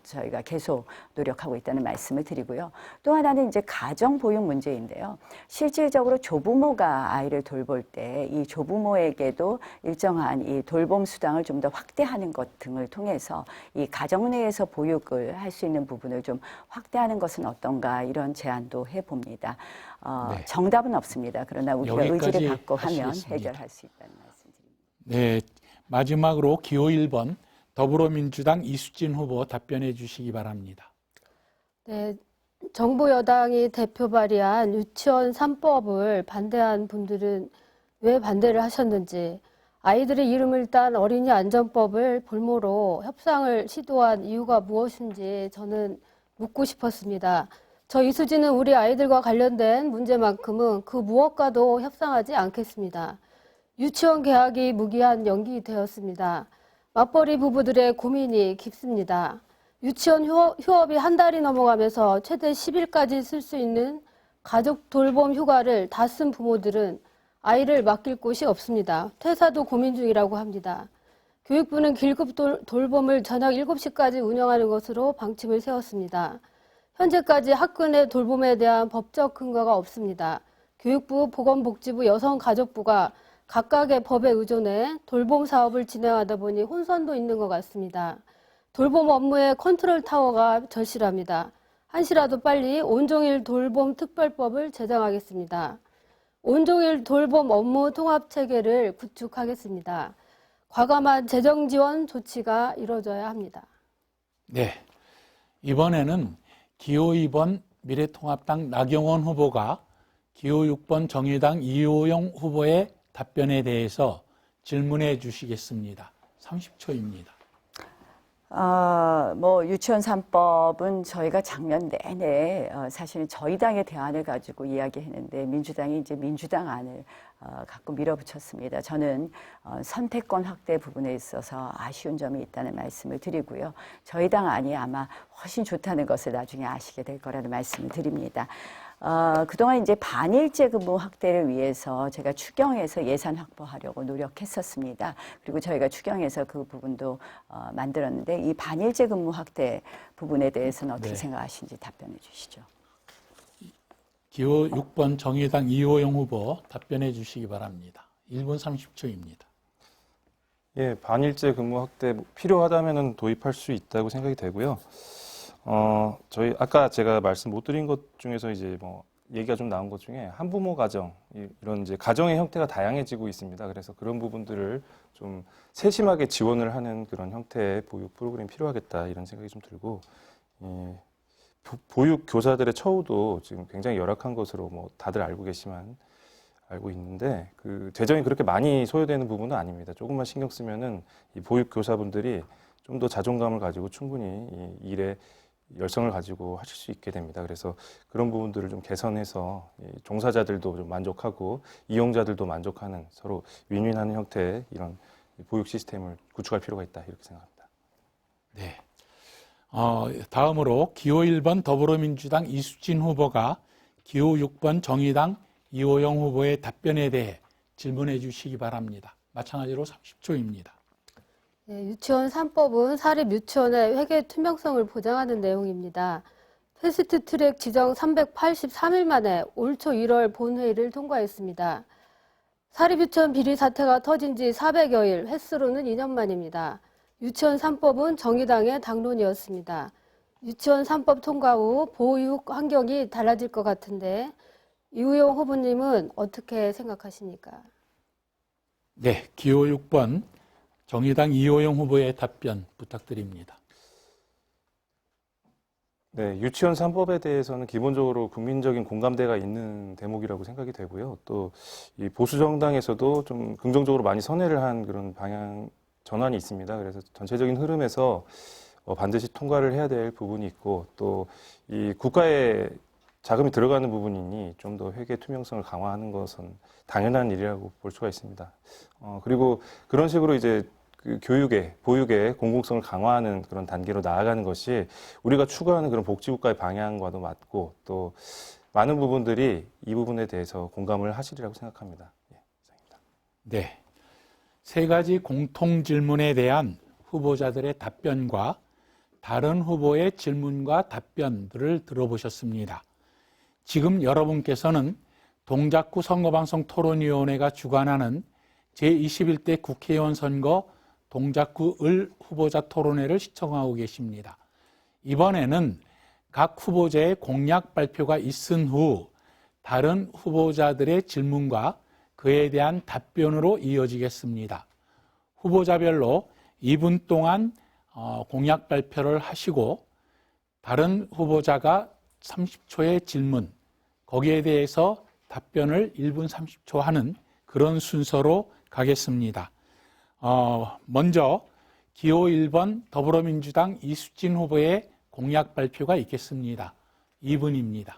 S3: 저희가 계속 노력하고 있다는 말씀을 드리고요. 또 하나는 이제 가정 보육 문제인데요. 실질적으로 조부모가 아이를 돌볼 때 이 조부모에게도 일정한 이 돌봄 수당을 좀 더 확대하는 것 등을 통해서 이 가정 내에서 보육을 할 수 있는 부분을 좀 확대하는 것은 어떤가 이런 제안도 해봅니다.
S1: 네.
S3: 정답은 없습니다. 그러나 우리가 의지를 갖고 하면
S1: 하시겠습니다.
S3: 해결할 수 있다는 말씀드립니다.
S1: 네, 마지막으로 기호 1번 더불어민주당 이수진 후보 답변해 주시기 바랍니다.
S4: 네, 정부 여당이 대표 발의한 유치원 3법을 반대한 분들은 왜 반대를 하셨는지, 아이들의 이름을 딴 어린이 안전법을 볼모로 협상을 시도한 이유가 무엇인지 저는 묻고 싶었습니다. 저 이수진은 우리 아이들과 관련된 문제만큼은 그 무엇과도 협상하지 않겠습니다. 유치원 개학이 무기한 연기되었습니다. 맞벌이 부부들의 고민이 깊습니다. 유치원 휴업이 한 달이 넘어가면서 최대 10일까지 쓸 수 있는 가족 돌봄 휴가를 다 쓴 부모들은 아이를 맡길 곳이 없습니다. 퇴사도 고민 중이라고 합니다. 교육부는 길급 돌봄을 저녁 7시까지 운영하는 것으로 방침을 세웠습니다. 현재까지 학교 내 돌봄에 대한 법적 근거가 없습니다. 교육부, 보건복지부, 여성가족부가 각각의 법에 의존해 돌봄 사업을 진행하다 보니 혼선도 있는 것 같습니다. 돌봄 업무의 컨트롤 타워가 절실합니다. 한시라도 빨리 온종일 돌봄 특별법을 제정하겠습니다. 온종일 돌봄 업무 통합 체계를 구축하겠습니다. 과감한 재정 지원 조치가 이루어져야 합니다.
S1: 네, 이번에는 기호 2번 미래통합당 나경원 후보가 기호 6번 정의당 이호영 후보의 답변에 대해서 질문해 주시겠습니다. 30초입니다.
S3: 유치원 3법은 저희가 작년 내내 사실은 저희 당의 대안을 가지고 이야기했는데 민주당이 이제 민주당 안을 갖고 밀어붙였습니다. 저는 선택권 확대 부분에 있어서 아쉬운 점이 있다는 말씀을 드리고요. 저희 당 안이 아마 훨씬 좋다는 것을 나중에 아시게 될 거라는 말씀을 드립니다. 그동안 이제 반일제 근무 확대를 위해서 제가 추경에서 예산 확보하려고 노력했었습니다. 그리고 저희가 추경에서 그 부분도 만들었는데 이 반일제 근무 확대 부분에 대해서는 어떻게
S1: 네.
S3: 생각하시는지 답변해 주시죠.
S1: 기호 6번 정의당 이호영 후보 답변해 주시기 바랍니다. 1분 30초입니다.
S2: 예, 반일제 근무 확대 필요하다면은 도입할 수 있다고 생각이 되고요. 저희 아까 제가 말씀 못 드린 것 중에서 이제 뭐 얘기가 좀 나온 것 중에 한부모 가정 이런 이제 가정의 형태가 다양해지고 있습니다. 그래서 그런 부분들을 좀 세심하게 지원을 하는 그런 형태의 보육 프로그램이 필요하겠다 이런 생각이 좀 들고 보육 교사들의 처우도 지금 굉장히 열악한 것으로 뭐 다들 알고 있는데 그 재정이 그렇게 많이 소요되는 부분은 아닙니다. 조금만 신경 쓰면은 이 보육 교사분들이 좀 더 자존감을 가지고 충분히 이 일에 열성을 가지고 하실 수 있게 됩니다. 그래서 그런 부분들을 좀 개선해서 종사자들도 좀 만족하고 이용자들도 만족하는 서로 윈윈하는 형태의 이런 보육 시스템을 구축할 필요가 있다 이렇게 생각합니다.
S1: 네. 다음으로 기호 1번 더불어민주당 이수진 후보가 기호 6번 정의당 이호영 후보의 답변에 대해 질문해 주시기 바랍니다. 마찬가지로 30초입니다.
S4: 네, 유치원 3법은 사립 유치원의 회계 투명성을 보장하는 내용입니다. 패스트트랙 지정 383일 만에 올 초 1월 본회의를 통과했습니다. 사립 유치원 비리 사태가 터진 지 400여일, 횟수로는 2년 만입니다. 유치원 3법은 정의당의 당론이었습니다. 유치원 3법 통과 후 보육 환경이 달라질 것 같은데 이호영 후보님은 어떻게 생각하십니까?
S1: 네, 기호 6번 정의당 이호영 후보의 답변 부탁드립니다.
S2: 네, 유치원 3법에 대해서는 기본적으로 국민적인 공감대가 있는 대목이라고 생각이 되고요. 또 이 보수 정당에서도 좀 긍정적으로 많이 선회를 한 그런 방향 전환이 있습니다. 그래서 전체적인 흐름에서 반드시 통과를 해야 될 부분이 있고 또 이 국가에 자금이 들어가는 부분이니 좀 더 회계 투명성을 강화하는 것은 당연한 일이라고 볼 수가 있습니다. 그리고 그런 식으로 이제 그 교육의, 보육의 공공성을 강화하는 그런 단계로 나아가는 것이 우리가 추구하는 그런 복지국가의 방향과도 맞고 또 많은 부분들이 이 부분에 대해서 공감을 하시리라고 생각합니다. 예, 이상입니다.
S1: 네. 세 가지 공통 질문에 대한 후보자들의 답변과 다른 후보의 질문과 답변들을 들어보셨습니다. 지금 여러분께서는 동작구 선거방송 토론위원회가 주관하는 제21대 국회의원 선거 동작구 을 후보자 토론회를 시청하고 계십니다. 이번에는 각 후보자의 공약 발표가 있은 후 다른 후보자들의 질문과 그에 대한 답변으로 이어지겠습니다. 후보자별로 2분 동안 공약 발표를 하시고 다른 후보자가 30초의 질문, 거기에 대해서 답변을 1분 30초 하는 그런 순서로 가겠습니다. 먼저 기호 1번 더불어민주당 이수진 후보의 공약 발표가 있겠습니다. 2분입니다.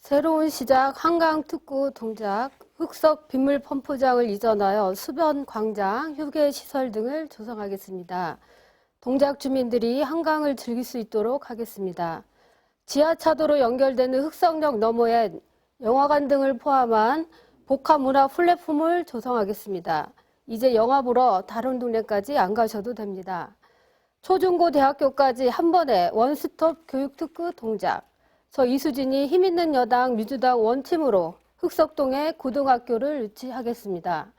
S4: 새로운 시작 한강특구 동작, 흑석 빗물 펌프장을 이전하여 수변 광장, 휴게시설 등을 조성하겠습니다. 동작 주민들이 한강을 즐길 수 있도록 하겠습니다. 지하차도로 연결되는 흑석역 너머엔 영화관 등을 포함한 복합문화 플랫폼을 조성하겠습니다. 이제 영화 보러 다른 동네까지 안 가셔도 됩니다. 초중고 대학교까지 한 번에 원스톱 교육특구 동작. 저 이수진이 힘있는 여당 민주당 원팀으로 흑석동에 고등학교를 유치하겠습니다.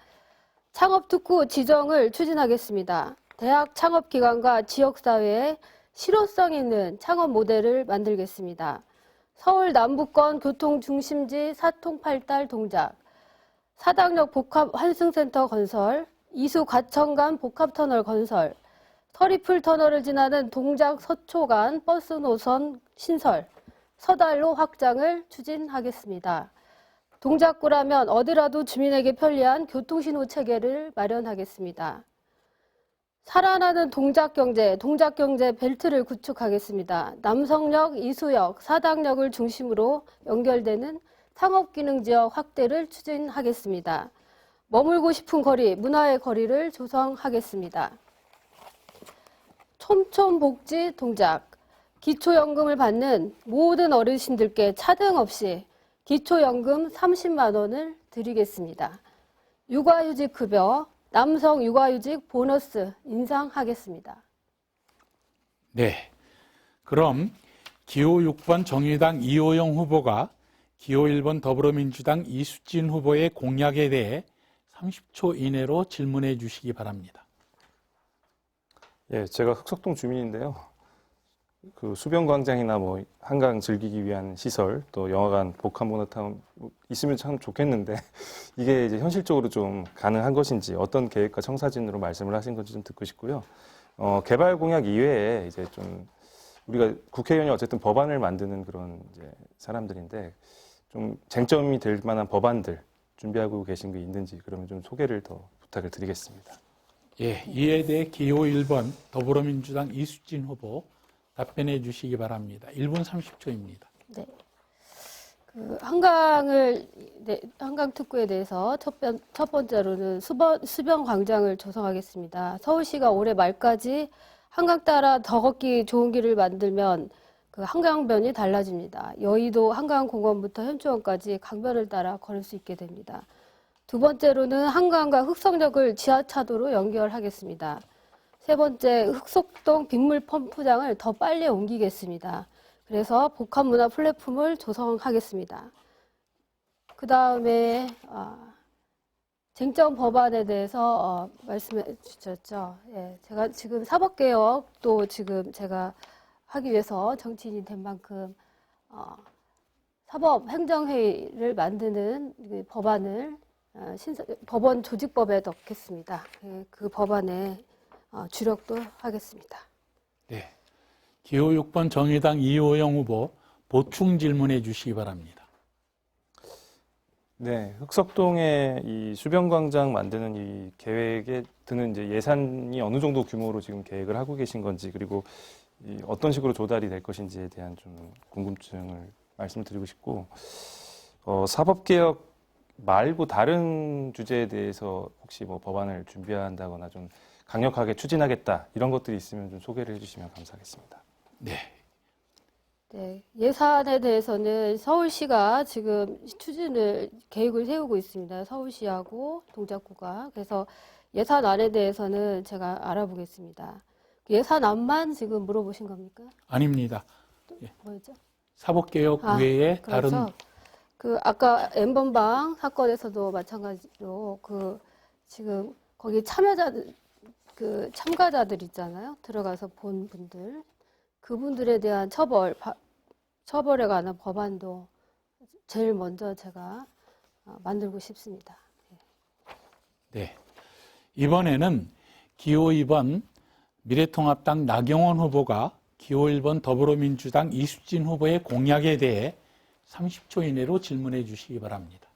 S4: 창업특구 지정을 추진하겠습니다. 대학 창업기관과 지역사회에 실효성 있는 창업 모델을 만들겠습니다. 서울 남부권 교통중심지 사통팔달 동작, 사당역 복합환승센터 건설, 이수 과천간 복합터널 건설, 서리풀 터널을 지나는 동작 서초 간 버스 노선 신설, 서달로 확장을 추진하겠습니다. 동작구라면 어디라도 주민에게 편리한 교통신호 체계를 마련하겠습니다. 살아나는 동작경제 벨트를 구축하겠습니다. 남성역, 이수역, 사당역을 중심으로 연결되는 상업기능지역 확대를 추진하겠습니다. 머물고 싶은 거리, 문화의 거리를 조성하겠습니다. 촘촘복지 동작, 기초연금을 받는 모든 어르신들께 차등 없이 기초연금 30만 원을 드리겠습니다. 육아휴직 급여, 남성 육아휴직 보너스 인상하겠습니다.
S1: 네. 그럼 기호 6번 정의당 이호영 후보가 기호 1번 더불어민주당 이수진 후보의 공약에 대해 30초 이내로 질문해 주시기 바랍니다.
S2: 예, 제가 흑석동 주민인데요. 그 수변광장이나 뭐 한강 즐기기 위한 시설, 또 영화관, 복합문화타운 있으면 참 좋겠는데 이게 이제 현실적으로 좀 가능한 것인지 어떤 계획과 청사진으로 말씀을 하신 건지 좀 듣고 싶고요. 개발 공약 이외에 이제 좀 우리가 국회의원이 어쨌든 법안을 만드는 그런 이제 사람들인데 좀 쟁점이 될 만한 법안들 준비하고 계신 게 있는지 그러면 좀 소개를 더 부탁을 드리겠습니다.
S1: 예, 이에 대해 기호 1번 더불어민주당 이수진 후보 답변해 주시기 바랍니다. 1분 30초입니다.
S4: 네. 한강 특구에 대해서 첫 번째로는 수변 광장을 조성하겠습니다. 서울시가 올해 말까지 한강 따라 더 걷기 좋은 길을 만들면 그 한강변이 달라집니다. 여의도 한강공원부터 현충원까지 강변을 따라 걸을 수 있게 됩니다. 두 번째로는 한강과 흑석역을 지하차도로 연결하겠습니다. 세 번째, 흑석동 빗물 펌프장을 더 빨리 옮기겠습니다. 그래서 복합문화 플랫폼을 조성하겠습니다. 그 다음에 쟁점 법안에 대해서 말씀해 주셨죠. 예, 제가 지금 사법개혁도 지금 제가 하기 위해서 정치인이 된 만큼 사법행정회의를 만드는 법안을 법원 조직법에 넣겠습니다. 그 법안에 주력도 하겠습니다.
S1: 네. 기호 6번 정의당 이호영 후보 보충 질문해 주시기 바랍니다.
S2: 네, 흑석동에 이 수변광장 만드는 이 계획에 드는 이제 예산이 어느 정도 규모로 지금 계획을 하고 계신 건지 그리고 어떤 식으로 조달이 될 것인지에 대한 좀 궁금증을 말씀드리고 싶고 사법개혁 말고 다른 주제에 대해서 혹시 뭐 법안을 준비한다거나 좀 강력하게 추진하겠다 이런 것들이 있으면 좀 소개를 해주시면 감사하겠습니다.
S1: 네.
S4: 네, 예산에 대해서는 서울시가 지금 계획을 세우고 있습니다. 서울시하고 동작구가. 그래서 예산안에 대해서는 제가 알아보겠습니다. 예산안만 지금 물어보신 겁니까?
S1: 아닙니다.
S4: 뭐였죠?
S1: 사법개혁 외에
S4: 그래서
S1: 다른
S4: 아까 N번방 사건에서도 마찬가지로 지금 거기 참가자들 있잖아요. 들어가서 본 분들. 그분들에 대한 처벌에 관한 법안도 제일 먼저 제가 만들고 싶습니다.
S1: 네. 이번에는 기호 2번 미래통합당 나경원 후보가 기호 1번 더불어민주당 이수진 후보의 공약에 대해 30초 이내로 질문해 주시기 바랍니다.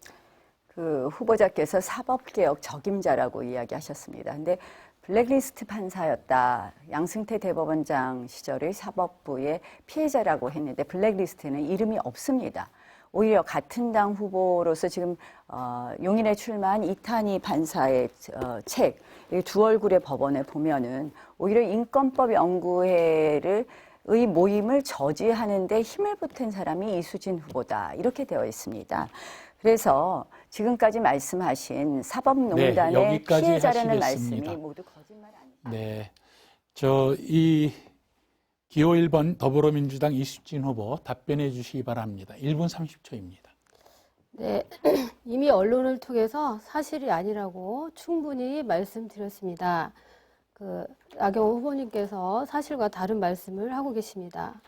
S3: 그 후보자께서 사법개혁 적임자라고 이야기하셨습니다. 근데 블랙리스트 판사였다. 양승태 대법원장 시절의 사법부의 피해자라고 했는데 블랙리스트에는 이름이 없습니다. 오히려 같은 당 후보로서 지금 용인에 출마한 이탄희 판사의 책, 두 얼굴의 법원에 보면은 오히려 인권법 연구회의 모임을 저지하는 데 힘을 보탠 사람이 이수진 후보다. 이렇게 되어 있습니다. 그래서 지금까지 말씀하신 사법농단의 피해자라는 말씀이 모두 거짓말 아니다.
S1: 네. 이 기호 1번 더불어민주당 이수진 후보 답변해 주시기 바랍니다. 1분 30초입니다.
S4: 네, 이미 언론을 통해서 사실이 아니라고 충분히 말씀드렸습니다. 나경원 후보님께서 사실과 다른 말씀을 하고 계십니다.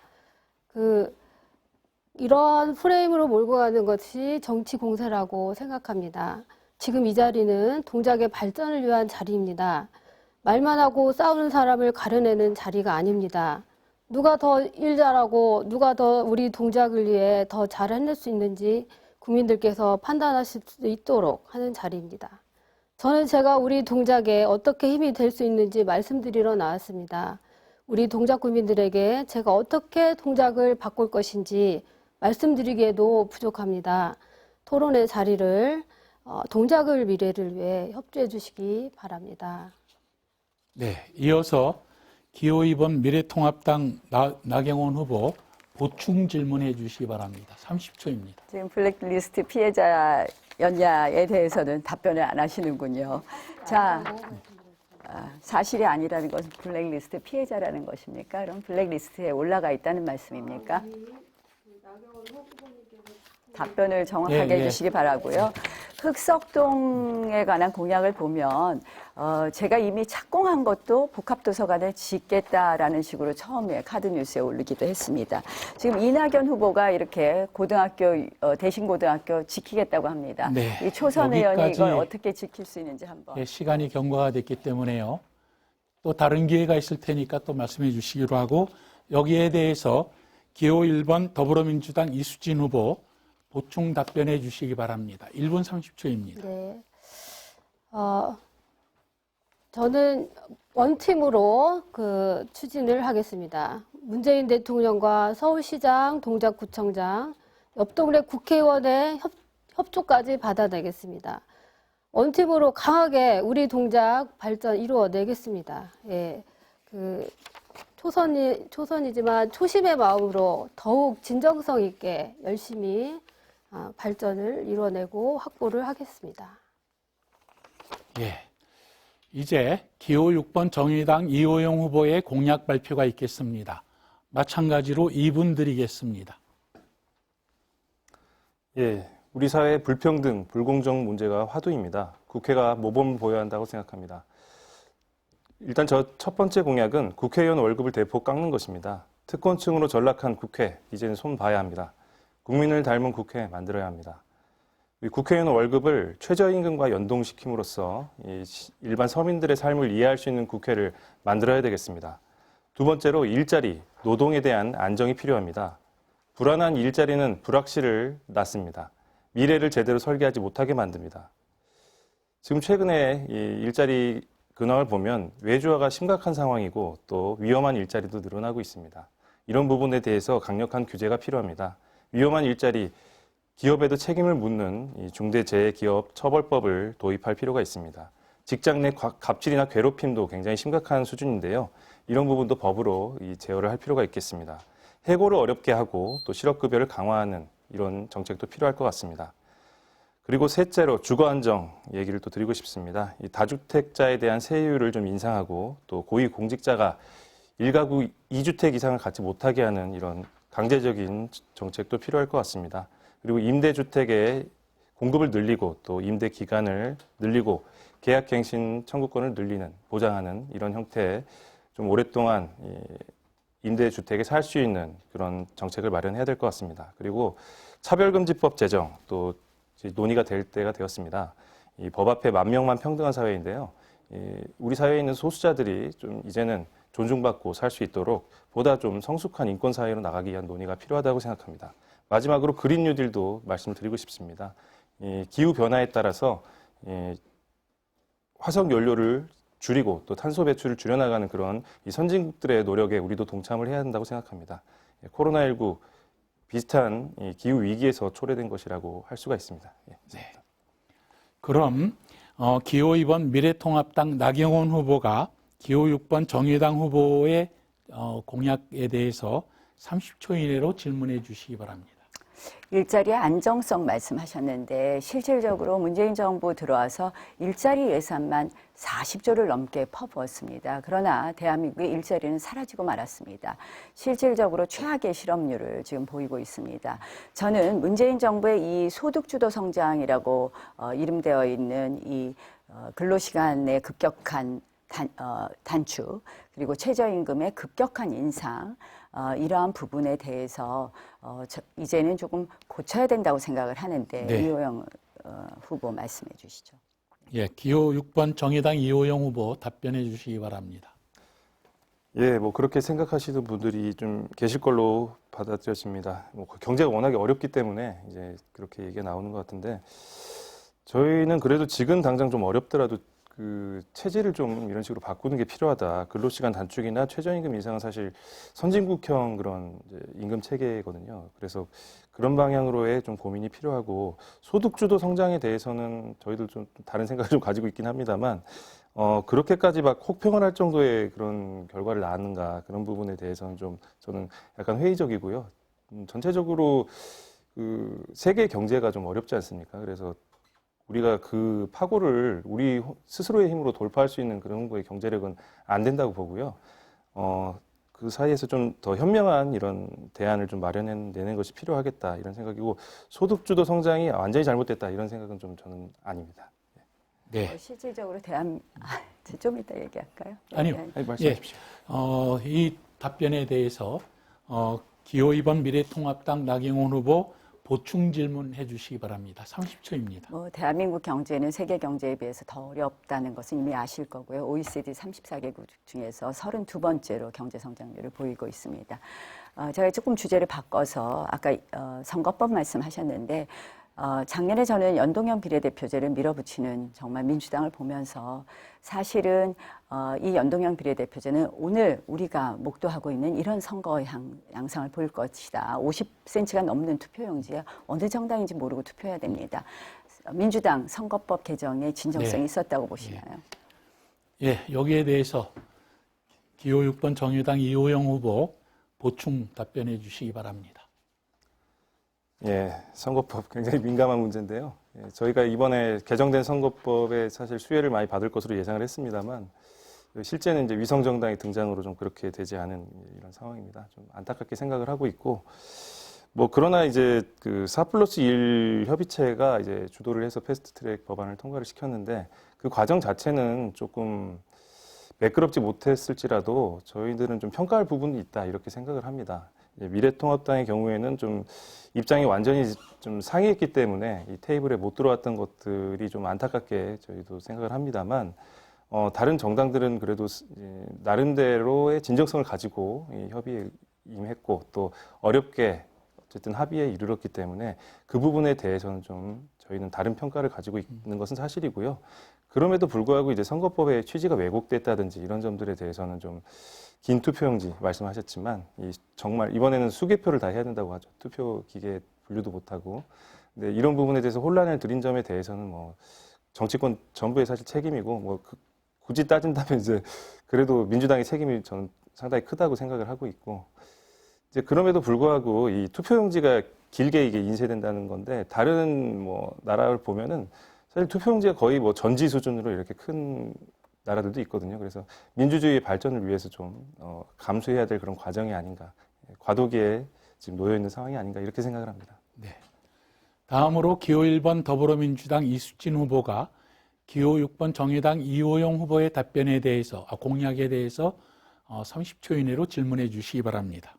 S4: 이러한 프레임으로 몰고 가는 것이 정치 공세라고 생각합니다. 지금 이 자리는 동작의 발전을 위한 자리입니다. 말만 하고 싸우는 사람을 가려내는 자리가 아닙니다. 누가 더 일 잘하고 누가 더 우리 동작을 위해 더 잘 해낼 수 있는지 국민들께서 판단하실 수 있도록 하는 자리입니다. 저는 제가 우리 동작에 어떻게 힘이 될 수 있는지 말씀드리러 나왔습니다. 우리 동작 국민들에게 제가 어떻게 동작을 바꿀 것인지 말씀드리기에도 부족합니다. 토론의 자리를 동작을 미래를 위해 협조해 주시기 바랍니다.
S1: 네, 이어서 기호 2번 미래통합당 나경원 후보 보충 질문해 주시기 바랍니다. 30초입니다.
S3: 지금 블랙리스트 피해자였냐에 대해서는 답변을 안 하시는군요. 자, 사실이 아니라는 것은 블랙리스트 피해자라는 것입니까? 그럼 블랙리스트에 올라가 있다는 말씀입니까? 답변을 정확하게 해주시기 바라고요. 흑석동에 관한 공약을 보면 제가 이미 착공한 것도 복합도서관을 짓겠다라는 식으로 처음에 카드뉴스에 올리기도 했습니다. 지금 이낙연 후보가 이렇게 고등학교 대신고등학교 지키겠다고 합니다.
S1: 네,
S3: 이 초선 의원이
S1: 여기까지
S3: 이걸 어떻게 지킬 수 있는지 한번.
S1: 네, 시간이 경과가 됐기 때문에요. 또 다른 기회가 있을 테니까 또 말씀해 주시기로 하고 여기에 대해서 기호 1번 더불어민주당 이수진 후보 보충 답변해 주시기 바랍니다. 1분 30초입니다.
S4: 네. 저는 원팀으로 추진을 하겠습니다. 문재인 대통령과 서울시장, 동작구청장, 옆 동네 국회의원의 협조까지 받아내겠습니다. 원팀으로 강하게 우리 동작 발전 이루어내겠습니다. 예. 초선이지만 초심의 마음으로 더욱 진정성 있게 열심히 발전을 이뤄내고 확보를 하겠습니다.
S1: 예. 이제 기호 6번 정의당 이호영 후보의 공약 발표가 있겠습니다. 마찬가지로 2분 드리겠습니다.
S2: 예, 우리 사회의 불평등, 불공정 문제가 화두입니다. 국회가 모범을 보여야 한다고 생각합니다. 일단 첫 번째 공약은 국회의원 월급을 대폭 깎는 것입니다. 특권층으로 전락한 국회, 이제는 손 봐야 합니다. 국민을 닮은 국회 만들어야 합니다. 국회의원 월급을 최저임금과 연동시킴으로써 일반 서민들의 삶을 이해할 수 있는 국회를 만들어야 되겠습니다. 두 번째로 일자리, 노동에 대한 안정이 필요합니다. 불안한 일자리는 불확실을 낳습니다. 미래를 제대로 설계하지 못하게 만듭니다. 지금 최근에 이 일자리 근황을 보면 외주화가 심각한 상황이고 또 위험한 일자리도 늘어나고 있습니다. 이런 부분에 대해서 강력한 규제가 필요합니다. 위험한 일자리, 기업에도 책임을 묻는 이 중대재해기업처벌법을 도입할 필요가 있습니다. 직장 내 갑질이나 괴롭힘도 굉장히 심각한 수준인데요. 이런 부분도 법으로 제어를 할 필요가 있겠습니다. 해고를 어렵게 하고 또 실업급여를 강화하는 이런 정책도 필요할 것 같습니다. 그리고 셋째로 주거안정 얘기를 또 드리고 싶습니다. 이 다주택자에 대한 세율을 좀 인상하고 또 고위공직자가 1가구 2주택 이상을 갖지 못하게 하는 이런 강제적인 정책도 필요할 것 같습니다. 그리고 임대주택의 공급을 늘리고 또 임대 기간을 늘리고 계약갱신 청구권을 늘리는, 보장하는 이런 형태의 좀 오랫동안 임대주택에 살 수 있는 그런 정책을 마련해야 될 것 같습니다. 그리고 차별금지법 제정 또 논의가 될 때가 되었습니다. 이 법 앞에 만명만 평등한 사회인데요. 우리 사회에 있는 소수자들이 좀 이제는 존중받고 살 수 있도록 보다 좀 성숙한 인권 사회로 나가기 위한 논의가 필요하다고 생각합니다. 마지막으로 그린 뉴딜도 말씀드리고 싶습니다. 기후 변화에 따라서 화석 연료를 줄이고 또 탄소 배출을 줄여나가는 그런 이 선진국들의 노력에 우리도 동참을 해야 한다고 생각합니다. 코로나19 비슷한 이 기후 위기에서 초래된 것이라고 할 수가 있습니다.
S1: 네. 그럼 기호 2번 미래통합당 나경원 후보가 기호 6번 정의당 후보의 공약에 대해서 30초 이내로 질문해 주시기 바랍니다.
S3: 일자리의 안정성 말씀하셨는데 실질적으로 문재인 정부 들어와서 일자리 예산만 40조를 넘게 퍼부었습니다. 그러나 대한민국의 일자리는 사라지고 말았습니다. 실질적으로 최악의 실업률을 지금 보이고 있습니다. 저는 문재인 정부의 이 소득주도 성장이라고 이름되어 있는 이 근로시간의 급격한 단축, 그리고 최저임금의 급격한 인상, 이러한 부분에 대해서 이제는 조금 고쳐야 된다고 생각을 하는데
S1: 네.
S3: 이호영 후보 말씀해 주시죠.
S1: 예, 기호 6번 정의당 이호영 후보 답변해 주시기 바랍니다.
S2: 예, 뭐 그렇게 생각하시는 분들이 좀 계실 걸로 받아들여집니다. 뭐 경제가 워낙에 어렵기 때문에 이제 그렇게 얘기가 나오는 것 같은데 저희는 그래도 지금 당장 좀 어렵더라도 그 체질을 좀 이런 식으로 바꾸는 게 필요하다. 근로시간 단축이나 최저임금 인상은 사실 선진국형 그런 이제 임금 체계거든요. 그래서 그런 방향으로의 좀 고민이 필요하고 소득주도 성장에 대해서는 저희들 좀 다른 생각을 좀 가지고 있긴 합니다만 그렇게까지 막 혹평을 할 정도의 그런 결과를 낳았는가 그런 부분에 대해서는 좀 저는 약간 회의적이고요. 전체적으로 그 세계 경제가 좀 어렵지 않습니까? 그래서 우리가 그 파고를 우리 스스로의 힘으로 돌파할 수 있는 그런 거의 경제력은 안 된다고 보고요. 그 사이에서 좀 더 현명한 이런 대안을 좀 마련해내는 것이 필요하겠다 이런 생각이고 소득주도 성장이 완전히 잘못됐다 이런 생각은 좀 저는 아닙니다.
S1: 네.
S3: 실질적으로 좀 이따 얘기할까요?
S1: 아니요.
S2: 아니, 말씀해 주십시오.
S1: 이 답변에 대해서 기호 2번 미래통합당 나경원 후보 보충 질문해 주시기 바랍니다. 30초입니다.
S3: 뭐 대한민국 경제는 세계 경제에 비해서 더 어렵다는 것은 이미 아실 거고요. OECD 34개국 중에서 32번째로 경제 성장률을 보이고 있습니다. 제가 조금 주제를 바꿔서 아까 선거법 말씀하셨는데 작년에 저는 연동형 비례대표제를 밀어붙이는 정말 민주당을 보면서 사실은 이 연동형 비례대표제는 오늘 우리가 목도하고 있는 이런 선거 양상을 보일 것이다. 50cm가 넘는 투표용지에 어느 정당인지 모르고 투표해야 됩니다. 민주당 선거법 개정에 진정성이
S1: 네.
S3: 있었다고 보시나요?
S1: 예, 여기에 대해서 기호 6번 정의당 이호영 후보 보충 답변해 주시기 바랍니다.
S2: 예, 선거법 굉장히 민감한 문제인데요. 예, 저희가 이번에 개정된 선거법에 사실 수혜를 많이 받을 것으로 예상을 했습니다만 실제는 이제 위성 정당의 등장으로 좀 그렇게 되지 않은 이런 상황입니다. 좀 안타깝게 생각을 하고 있고 뭐 그러나 이제 그 4+1 협의체가 이제 주도를 해서 패스트트랙 법안을 통과를 시켰는데 그 과정 자체는 조금 매끄럽지 못했을지라도 저희들은 좀 평가할 부분이 있다 이렇게 생각을 합니다. 미래통합당의 경우에는 좀 입장이 완전히 좀 상이했기 때문에 이 테이블에 못 들어왔던 것들이 좀 안타깝게 저희도 생각을 합니다만 다른 정당들은 그래도 나름대로의 진정성을 가지고 이 협의에 임했고 또 어렵게 어쨌든 합의에 이르렀기 때문에 그 부분에 대해서는 좀 저희는 다른 평가를 가지고 있는 것은 사실이고요. 그럼에도 불구하고 이제 선거법의 취지가 왜곡됐다든지 이런 점들에 대해서는 좀 긴 투표용지 말씀하셨지만 정말 이번에는 수개표를 다 해야 된다고 하죠. 투표 기계 분류도 못하고. 근데 이런 부분에 대해서 혼란을 드린 점에 대해서는 뭐 정치권 전부의 사실 책임이고 뭐 굳이 따진다면 이제 그래도 민주당의 책임이 저는 상당히 크다고 생각을 하고 있고 이제 그럼에도 불구하고 이 투표용지가 길게 이게 인쇄된다는 건데 다른 뭐 나라를 보면은 사실 투표용지가 거의 뭐 전지 수준으로 이렇게 큰 나라들도 있거든요. 그래서 민주주의의 발전을 위해서 좀 감수해야 될 그런 과정이 아닌가, 과도기에 지금 놓여 있는 상황이 아닌가 이렇게 생각을 합니다.
S1: 네. 다음으로 기호 1번 더불어민주당 이수진 후보가 기호 6번 정의당 이호영 후보의 답변에 대해서 공약에 대해서 30초 이내로 질문해 주시기 바랍니다.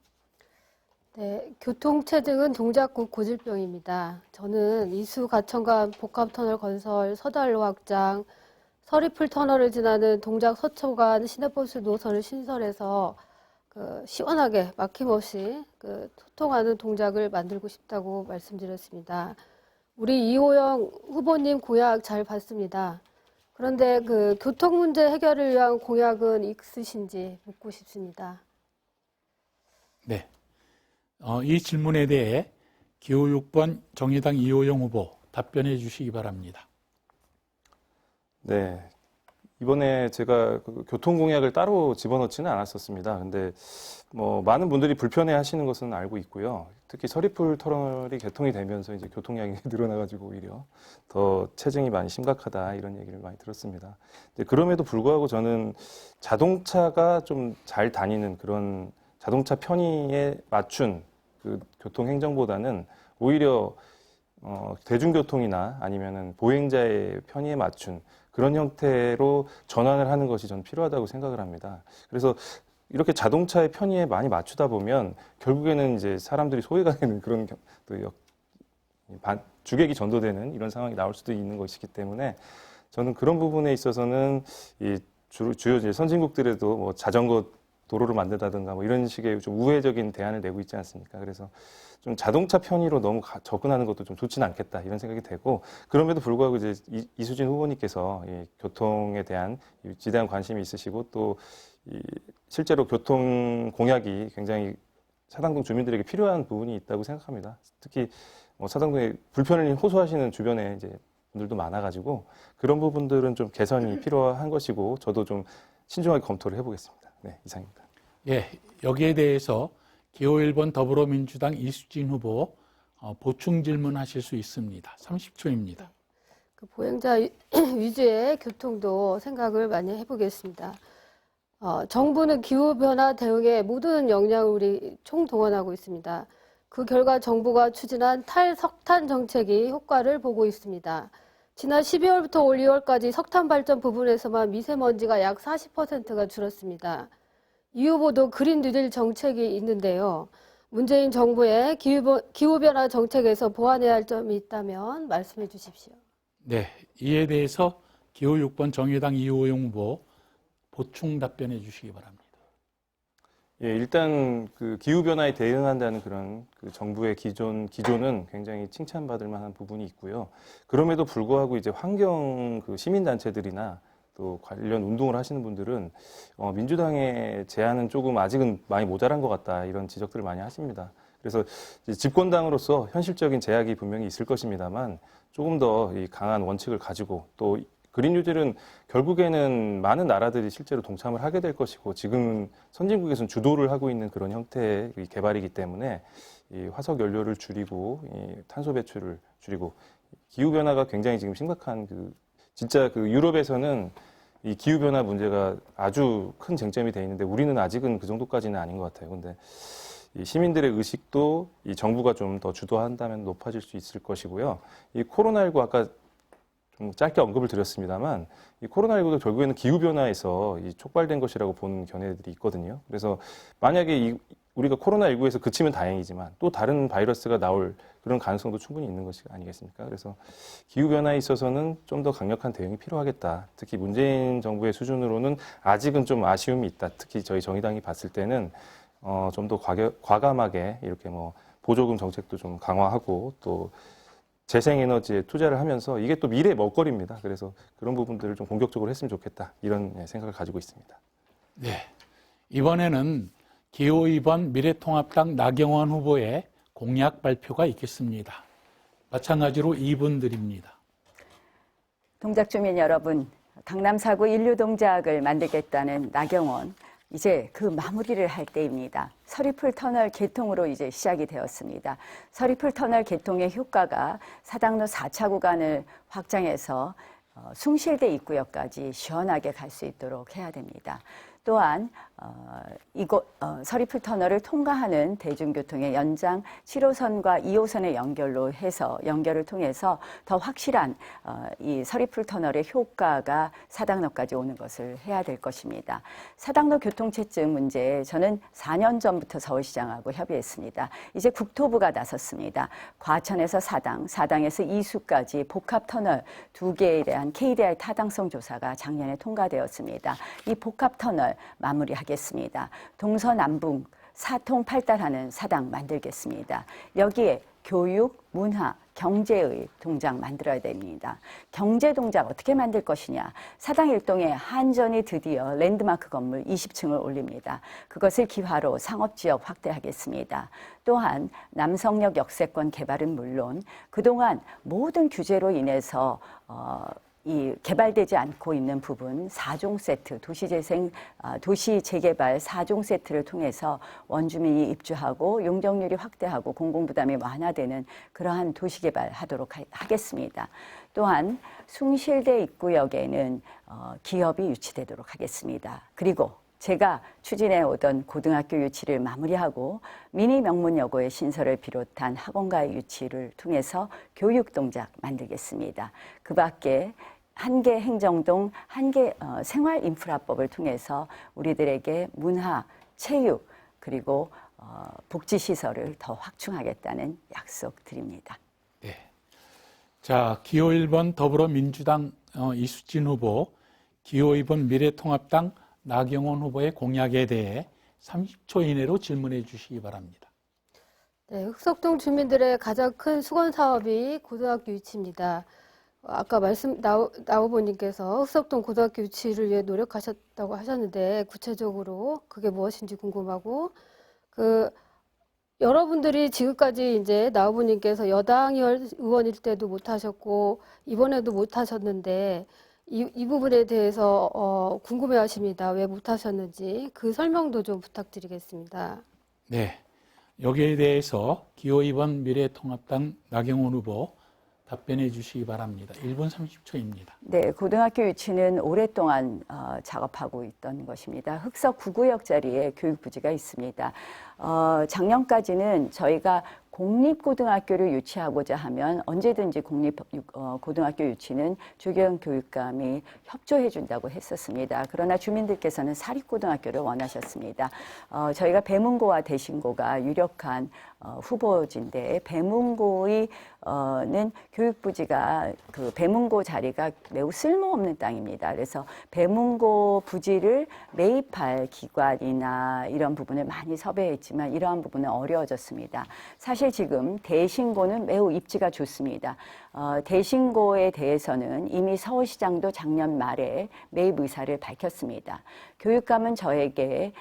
S4: 네, 교통체증은 동작구 고질병입니다. 저는 이수 가천간 복합터널 건설, 서달로 확장, 서리풀 터널을 지나는 동작 서초간 시내버스 노선을 신설해서 시원하게 막힘없이 소통하는 동작을 만들고 싶다고 말씀드렸습니다. 우리 이호영 후보님 공약 잘 봤습니다. 그런데 교통 문제 해결을 위한 공약은 있으신지 묻고 싶습니다.
S1: 네. 이 질문에 대해 기호 6번 정의당 이호영 후보 답변해 주시기 바랍니다.
S2: 네. 이번에 제가 교통 공약을 따로 집어넣지는 않았었습니다. 근데 뭐 많은 분들이 불편해 하시는 것은 알고 있고요. 특히 서리풀 터널이 개통이 되면서 이제 교통량이 늘어나가지고 오히려 더 체증이 많이 심각하다 이런 얘기를 많이 들었습니다. 그럼에도 불구하고 저는 자동차가 좀 잘 다니는 그런 자동차 편의에 맞춘 그 교통 행정보다는 오히려 대중교통이나 아니면은 보행자의 편의에 맞춘 그런 형태로 전환을 하는 것이 저는 필요하다고 생각을 합니다. 그래서 이렇게 자동차의 편의에 많이 맞추다 보면 결국에는 이제 사람들이 소외가 되는 그런 주객이 전도되는 이런 상황이 나올 수도 있는 것이기 때문에 저는 그런 부분에 있어서는 이 주요 이제 선진국들에도 뭐 자전거 도로를 만든다든가 뭐 이런 식의 좀 우회적인 대안을 내고 있지 않습니까? 그래서 좀 자동차 편의로 너무 접근하는 것도 좀 좋지는 않겠다 이런 생각이 되고 그럼에도 불구하고 이제 이수진 후보님께서 이 교통에 대한 지대한 관심이 있으시고 또 실제로 교통 공약이 굉장히 사당동 주민들에게 필요한 부분이 있다고 생각합니다. 특히 뭐 사당동에 불편을 호소하시는 주변에 이제 분들도 많아가지고 그런 부분들은 좀 개선이 필요한 것이고 저도 좀 신중하게 검토를 해보겠습니다. 네, 이상입니다.
S1: 예, 여기에 대해서 기호 1번 더불어민주당 이수진 후보 보충 질문하실 수 있습니다. 30초입니다.
S4: 그 보행자 위주의 교통도 생각을 많이 해보겠습니다. 정부는 기후변화 대응에 모든 역량을 우리 총동원하고 있습니다. 그 결과 정부가 추진한 탈석탄 정책이 효과를 보고 있습니다. 지난 12월부터 올 2월까지 석탄 발전 부분에서만 미세먼지가 약 40%가 줄었습니다. 이 후보도 그린 뉴딜 정책이 있는데요. 문재인 정부의 기후변화 정책에서 보완해야 할 점이 있다면 말씀해 주십시오.
S1: 네, 이에 대해서 기호 6번 정의당 이호영 후보 보충 답변해 주시기 바랍니다.
S2: 예, 일단 그 기후 변화에 대응한다는 그런 그 정부의 기조는 굉장히 칭찬받을 만한 부분이 있고요. 그럼에도 불구하고 이제 환경 그 시민 단체들이나 또 관련 운동을 하시는 분들은 민주당의 제안은 조금 아직은 많이 모자란 것 같다 이런 지적들을 많이 하십니다. 그래서 이제 집권당으로서 현실적인 제약이 분명히 있을 것입니다만 조금 더 이 강한 원칙을 가지고 또 그린 뉴딜은 결국에는 많은 나라들이 실제로 동참을 하게 될 것이고 지금은 선진국에서는 주도를 하고 있는 그런 형태의 개발이기 때문에 이 화석 연료를 줄이고 이 탄소 배출을 줄이고 기후 변화가 굉장히 지금 심각한 진짜 유럽에서는 이 기후 변화 문제가 아주 큰 쟁점이 돼 있는데 우리는 아직은 그 정도까지는 아닌 것 같아요. 근데 이 시민들의 의식도 이 정부가 좀 더 주도한다면 높아질 수 있을 것이고요. 이 코로나19 아까 좀 짧게 언급을 드렸습니다만 이 코로나19도 결국에는 기후변화에서 촉발된 것이라고 보는 견해들이 있거든요. 그래서 만약에 우리가 코로나19에서 그치면 다행이지만 또 다른 바이러스가 나올 그런 가능성도 충분히 있는 것이 아니겠습니까? 그래서 기후변화에 있어서는 좀 더 강력한 대응이 필요하겠다. 특히 문재인 정부의 수준으로는 아직은 좀 아쉬움이 있다. 특히 저희 정의당이 봤을 때는 좀 더 과감하게 이렇게 뭐 보조금 정책도 좀 강화하고 또 재생에너지에 투자를 하면서 이게 또 미래의 먹거리입니다. 그래서 그런 부분들을 좀 공격적으로 했으면 좋겠다. 이런 생각을 가지고 있습니다.
S1: 네, 이번에는 기호 2번 미래통합당 나경원 후보의 공약 발표가 있겠습니다. 마찬가지로 2분 드립니다.
S3: 동작 주민 여러분, 강남 4구 인류동작을 만들겠다는 나경원, 이제 그 마무리를 할 때입니다. 서리풀 터널 개통으로 이제 시작이 되었습니다. 서리풀 터널 개통의 효과가 사당로 4차 구간을 확장해서 숭실대 입구역까지 시원하게 갈 수 있도록 해야 됩니다. 또한 이곳 서리풀 터널을 통과하는 대중교통의 연장 7호선과 2호선의 연결을 통해서 더 확실한 이 서리풀 터널의 효과가 사당로까지 오는 것을 해야 될 것입니다. 사당로 교통체증 문제 저는 4년 전부터 서울시장하고 협의했습니다. 이제 국토부가 나섰습니다. 과천에서 사당, 사당에서 이수까지 복합터널 2개에 대한 KDI 타당성 조사가 작년에 통과되었습니다. 이 복합터널 마무리하겠습니다. 동서남북 사통팔달하는 사당 만들겠습니다. 여기에 교육, 문화, 경제의 동작 만들어야 됩니다. 경제 동작 어떻게 만들 것이냐. 사당 일동에 한전이 드디어 랜드마크 건물 20층을 올립니다. 그것을 기화로 상업지역 확대하겠습니다. 또한 남성역 역세권 개발은 물론 그동안 모든 규제로 인해서 이 개발되지 않고 있는 부분 4종 세트, 도시 재개발 4종 세트를 통해서 원주민이 입주하고 용적률이 확대하고 공공부담이 완화되는 그러한 도시개발 하도록 하겠습니다. 또한 숭실대 입구역에는 기업이 유치되도록 하겠습니다. 그리고 제가 추진해 오던 고등학교 유치를 마무리하고 미니 명문여고의 신설을 비롯한 학원가의 유치를 통해서 교육동작 만들겠습니다. 그 밖에 한계 행정동, 한계 생활인프라법을 통해서 우리들에게 문화, 체육, 그리고 복지시설을 더 확충하겠다는 약속 드립니다.
S1: 네. 자, 기호 1번 더불어민주당 이수진 후보, 기호 2번 미래통합당 나경원 후보의 공약에 대해 30초 이내로 질문해 주시기 바랍니다.
S4: 네, 흑석동 주민들의 가장 큰 수건 사업이 고등학교 유치입니다. 아까 나후보님께서 흑석동 고등학교 유치를 위해 노력하셨다고 하셨는데 구체적으로 그게 무엇인지 궁금하고 여러분들이 지금까지 이제 나후보님께서 여당 의원일 때도 못하셨고 이번에도 못하셨는데 이 부분에 대해서 궁금해하십니다. 왜 못하셨는지 그 설명도 좀 부탁드리겠습니다.
S1: 네. 여기에 대해서 기호 2번 미래통합당 나경원 후보 답변해 주시기 바랍니다. 1분 30초입니다.
S3: 네, 고등학교 유치는 오랫동안 작업하고 있던 것입니다. 흑석 9구역 자리에 교육부지가 있습니다. 작년까지는 저희가 공립고등학교를 유치하고자 하면 언제든지 공립고등학교 유치는 주경 교육감이 협조해 준다고 했었습니다. 그러나 주민들께서는 사립고등학교를 원하셨습니다. 저희가 배문고와 대신고가 유력한 후보지인데 배문고의 는 교육부지가 그 배문고 자리가 매우 쓸모없는 땅입니다. 그래서 배문고 부지를 매입할 기관이나 이런 부분을 많이 섭외했지만 이러한 부분은 어려워졌습니다. 사실 지금 대신고는 매우 입지가 좋습니다. 대신고에 대해서는 이미 서울시장도 작년 말에 매입 의사를 밝혔습니다. 교육감은 저에게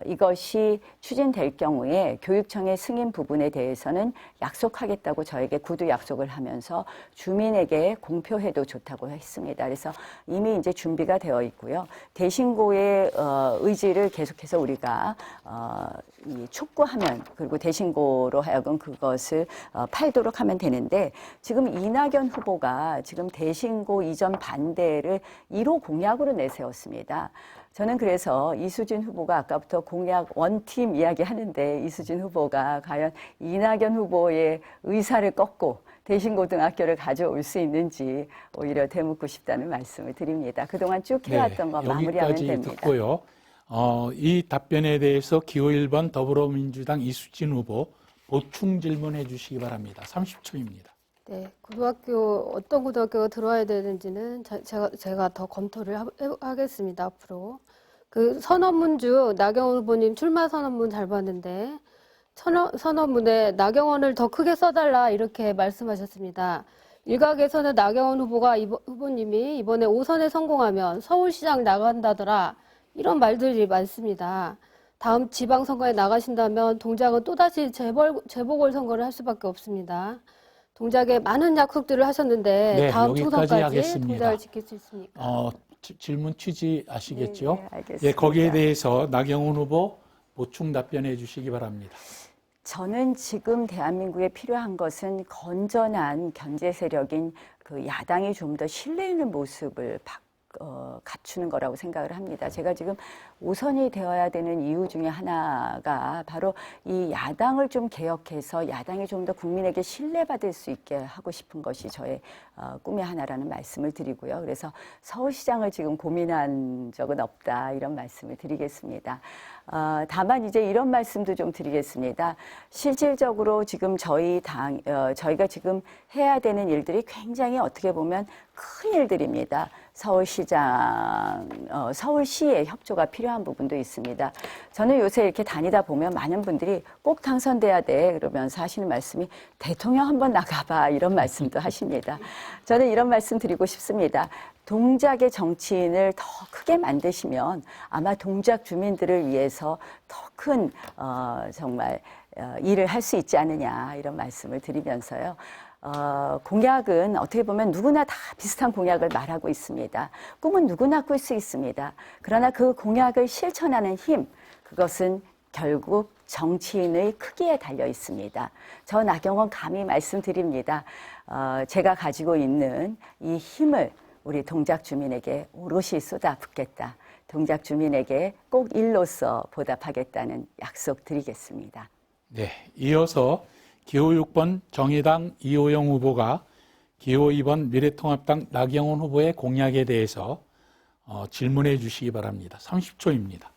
S3: 이것이 추진될 경우에 교육청의 승인 부분에 대해서는 약속하겠다고 저에게 구두 약속을 하면서 주민에게 공표해도 좋다고 했습니다. 그래서 이미 이제 준비가 되어 있고요. 대신고의 의지를 계속해서 우리가 촉구하면 그리고 대신고로 하여금 그것을 팔도록 하면 되는데 지금 이낙연 후보가 지금 대신고 이전 반대를 1호 공약으로 내세웠습니다. 저는 그래서 이수진 후보가 아까부터 공약 원팀 이야기하는데 이수진 후보가 과연 이낙연 후보의 의사를 꺾고 대신고등학교를 가져올 수 있는지 오히려 되묻고 싶다는 말씀을 드립니다. 그동안 쭉 해왔던 거 마무리하면
S1: 여기까지
S3: 됩니다.
S1: 듣고요. 이 답변에 대해서 기호 1번 더불어민주당 이수진 후보 보충 질문해 주시기 바랍니다. 30초입니다.
S4: 네, 어떤 고등학교가 들어와야 되는지는 제가 더 검토를 하겠습니다, 앞으로. 그 선언문 중 나경원 후보님 출마 선언문 잘 봤는데, 선언문에 나경원을 더 크게 써달라 이렇게 말씀하셨습니다. 일각에서는 나경원 후보님이 이번에 5선에 성공하면 서울시장 나간다더라 이런 말들이 많습니다. 다음 지방선거에 나가신다면 동작은 또다시 재보궐선거를 할 수밖에 없습니다. 동작에 많은 약속들을 하셨는데
S1: 네,
S4: 다음
S1: 여기까지
S4: 총선까지
S1: 하겠습니다.
S4: 동작을 지킬 수 있습니까?
S1: 질문 취지 아시겠죠?
S3: 네, 알겠습니다.
S1: 예, 거기에 대해서 나경원 후보 보충 답변해 주시기 바랍니다.
S3: 저는 지금 대한민국에 필요한 것은 건전한 견제 세력인 그 야당이 좀 더 신뢰 있는 모습을 갖추는 거라고 생각을 합니다. 제가 지금 5선이 되어야 되는 이유 중에 하나가 바로 이 야당을 좀 개혁해서 야당이 좀 더 국민에게 신뢰받을 수 있게 하고 싶은 것이 저의 꿈의 하나라는 말씀을 드리고요. 그래서 서울시장을 지금 고민한 적은 없다 이런 말씀을 드리겠습니다. 다만 이제 이런 말씀도 좀 드리겠습니다. 실질적으로 지금 저희가 지금 해야 되는 일들이 굉장히 어떻게 보면 큰 일들입니다. 서울시의 협조가 필요한 부분도 있습니다. 저는 요새 이렇게 다니다 보면 많은 분들이 꼭 당선돼야 돼 그러면서 하시는 말씀이 대통령 한번 나가봐 이런 말씀도 하십니다. 저는 이런 말씀 드리고 싶습니다. 동작의 정치인을 더 크게 만드시면 아마 동작 주민들을 위해서 더 큰 정말 일을 할 수 있지 않느냐 이런 말씀을 드리면서요. 공약은 어떻게 보면 누구나 다 비슷한 공약을 말하고 있습니다. 꿈은 누구나 꿀 수 있습니다. 그러나 그 공약을 실천하는 힘, 그것은 결국 정치인의 크기에 달려 있습니다. 저 나경원 감히 말씀드립니다. 제가 가지고 있는 이 힘을 우리 동작 주민에게 오롯이 쏟아붓겠다. 동작 주민에게 꼭 일로서 보답하겠다는 약속 드리겠습니다.
S1: 네, 이어서 기호 6번 정의당 이호영 후보가 기호 2번 미래통합당 나경원 후보의 공약에 대해서 질문해 주시기 바랍니다. 30초입니다.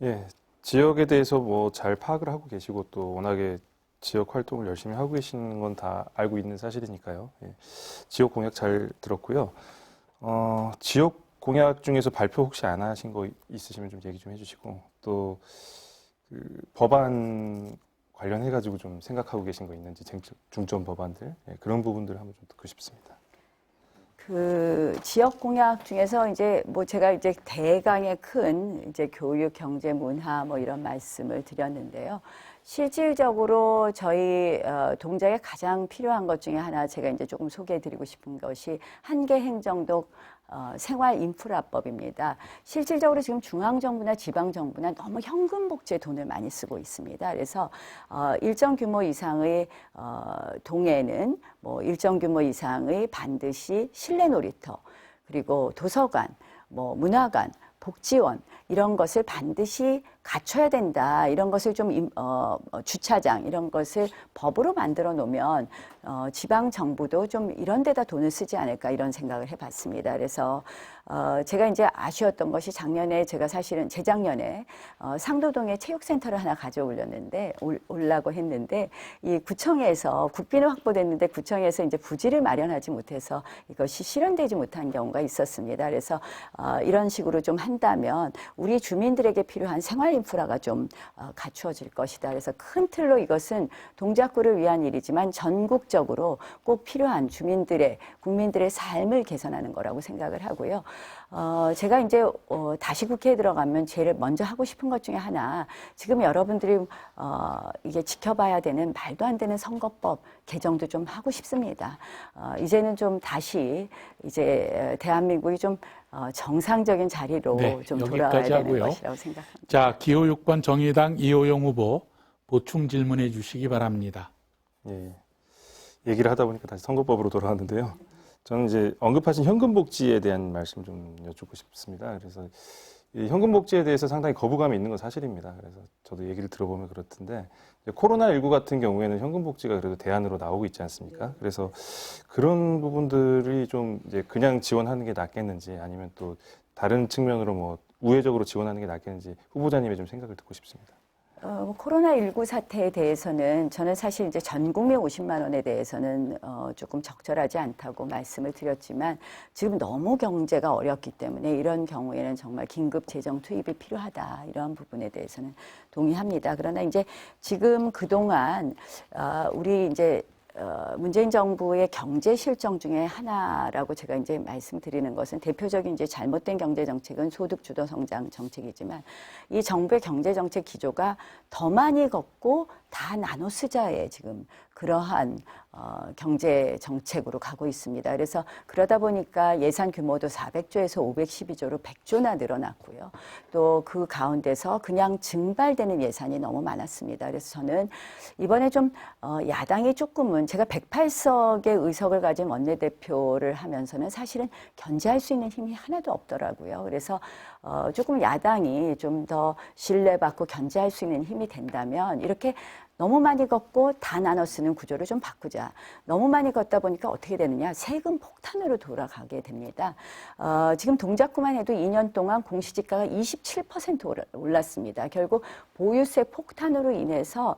S2: 예, 지역에 대해서 뭐 잘 파악을 하고 계시고 또 워낙에 지역 활동을 열심히 하고 계시는 건 다 알고 있는 사실이니까요. 예, 지역 공약 잘 들었고요. 지역 공약 중에서 발표 혹시 안 하신 거 있으시면 좀 얘기 좀 해주시고 또 그 법안 관련해가지고 좀 생각하고 계신 거 있는지 중점 법안들 그런 부분들 한번 좀 듣고 싶습니다.
S3: 그 지역 공약 중에서 이제 뭐 제가 이제 대강의 큰 이제 교육, 경제, 문화 뭐 이런 말씀을 드렸는데요. 실질적으로 저희 동작에 가장 필요한 것 중에 하나 제가 이제 조금 소개해드리고 싶은 것이 한계 행정독 생활 인프라법입니다. 실질적으로 지금 중앙정부나 지방정부나 너무 현금 복지에 돈을 많이 쓰고 있습니다. 그래서 일정 규모 이상의 동에는 뭐 일정 규모 이상의 반드시 실내 놀이터 그리고 도서관, 뭐 문화관, 복지원 이런 것을 반드시 갖춰야 된다. 이런 것을 좀 주차장 이런 것을 법으로 만들어 놓으면 지방 정부도 좀 이런 데다 돈을 쓰지 않을까 이런 생각을 해봤습니다. 그래서 제가 이제 아쉬웠던 것이 작년에 제가 사실은 재작년에 상도동에 체육센터를 하나 가져오려는데 올라고 했는데 이 구청에서 국비는 확보됐는데 구청에서 이제 부지를 마련하지 못해서 이것이 실현되지 못한 경우가 있었습니다. 그래서 이런 식으로 좀 한다면 우리 주민들에게 필요한 생활 인프라가 좀 갖추어질 것이다. 그래서 큰 틀로 이것은 동작구를 위한 일이지만 전국적으로 꼭 필요한 주민들의 국민들의 삶을 개선하는 거라고 생각을 하고요. 제가 이제 다시 국회에 들어가면 제일 먼저 하고 싶은 것 중에 하나 지금 여러분들이 이게 지켜봐야 되는 말도 안 되는 선거법 개정도 좀 하고 싶습니다. 이제는 좀 다시 이제 대한민국이 좀 정상적인 자리로
S1: 네,
S3: 좀
S1: 여기까지
S3: 돌아와야 되는
S1: 하고요.
S3: 것이라고 생각합니다.
S1: 자, 기호 6번 정의당 이호영 후보 보충 질문해 주시기 바랍니다.
S2: 예, 얘기를 하다 보니까 다시 선거법으로 돌아왔는데요. 저는 이제 언급하신 현금복지에 대한 말씀 좀 여쭙고 싶습니다. 그래서 이 현금복지에 대해서 상당히 거부감이 있는 건 사실입니다. 그래서 저도 얘기를 들어보면 그렇던데 코로나19 같은 경우에는 현금복지가 그래도 대안으로 나오고 있지 않습니까? 그래서 그런 부분들이 좀 이제 그냥 지원하는 게 낫겠는지 아니면 또 다른 측면으로 뭐 우회적으로 지원하는 게 낫겠는지 후보자님의 좀 생각을 듣고 싶습니다.
S3: 코로나19 사태에 대해서는 저는 사실 이제 전 국민 50만 원에 대해서는 조금 적절하지 않다고 말씀을 드렸지만 지금 너무 경제가 어렵기 때문에 이런 경우에는 정말 긴급 재정 투입이 필요하다. 이런 부분에 대해서는 동의합니다. 그러나 이제 지금 그동안 우리 이제 문재인 정부의 경제 실정 중에 하나라고 제가 이제 말씀드리는 것은 대표적인 이제 잘못된 경제 정책은 소득 주도 성장 정책이지만 이 정부의 경제 정책 기조가 더 많이 걷고 다 나눠 쓰자에 지금 그러한 경제 정책으로 가고 있습니다. 그래서 그러다 보니까 예산 규모도 400조에서 512조로 100조나 늘어났고요. 또 그 가운데서 그냥 증발되는 예산이 너무 많았습니다. 그래서 저는 이번에 좀 야당이 조금은 제가 108석의 의석을 가진 원내대표를 하면서는 사실은 견제할 수 있는 힘이 하나도 없더라고요. 그래서 조금 야당이 좀 더 신뢰받고 견제할 수 있는 힘이 된다면 이렇게 너무 많이 걷고 다 나눠 쓰는 구조를 좀 바꾸자. 너무 많이 걷다 보니까 어떻게 되느냐. 세금 폭탄으로 돌아가게 됩니다. 지금 동작구만 해도 2년 동안 공시지가가 27% 올랐습니다. 결국 보유세 폭탄으로 인해서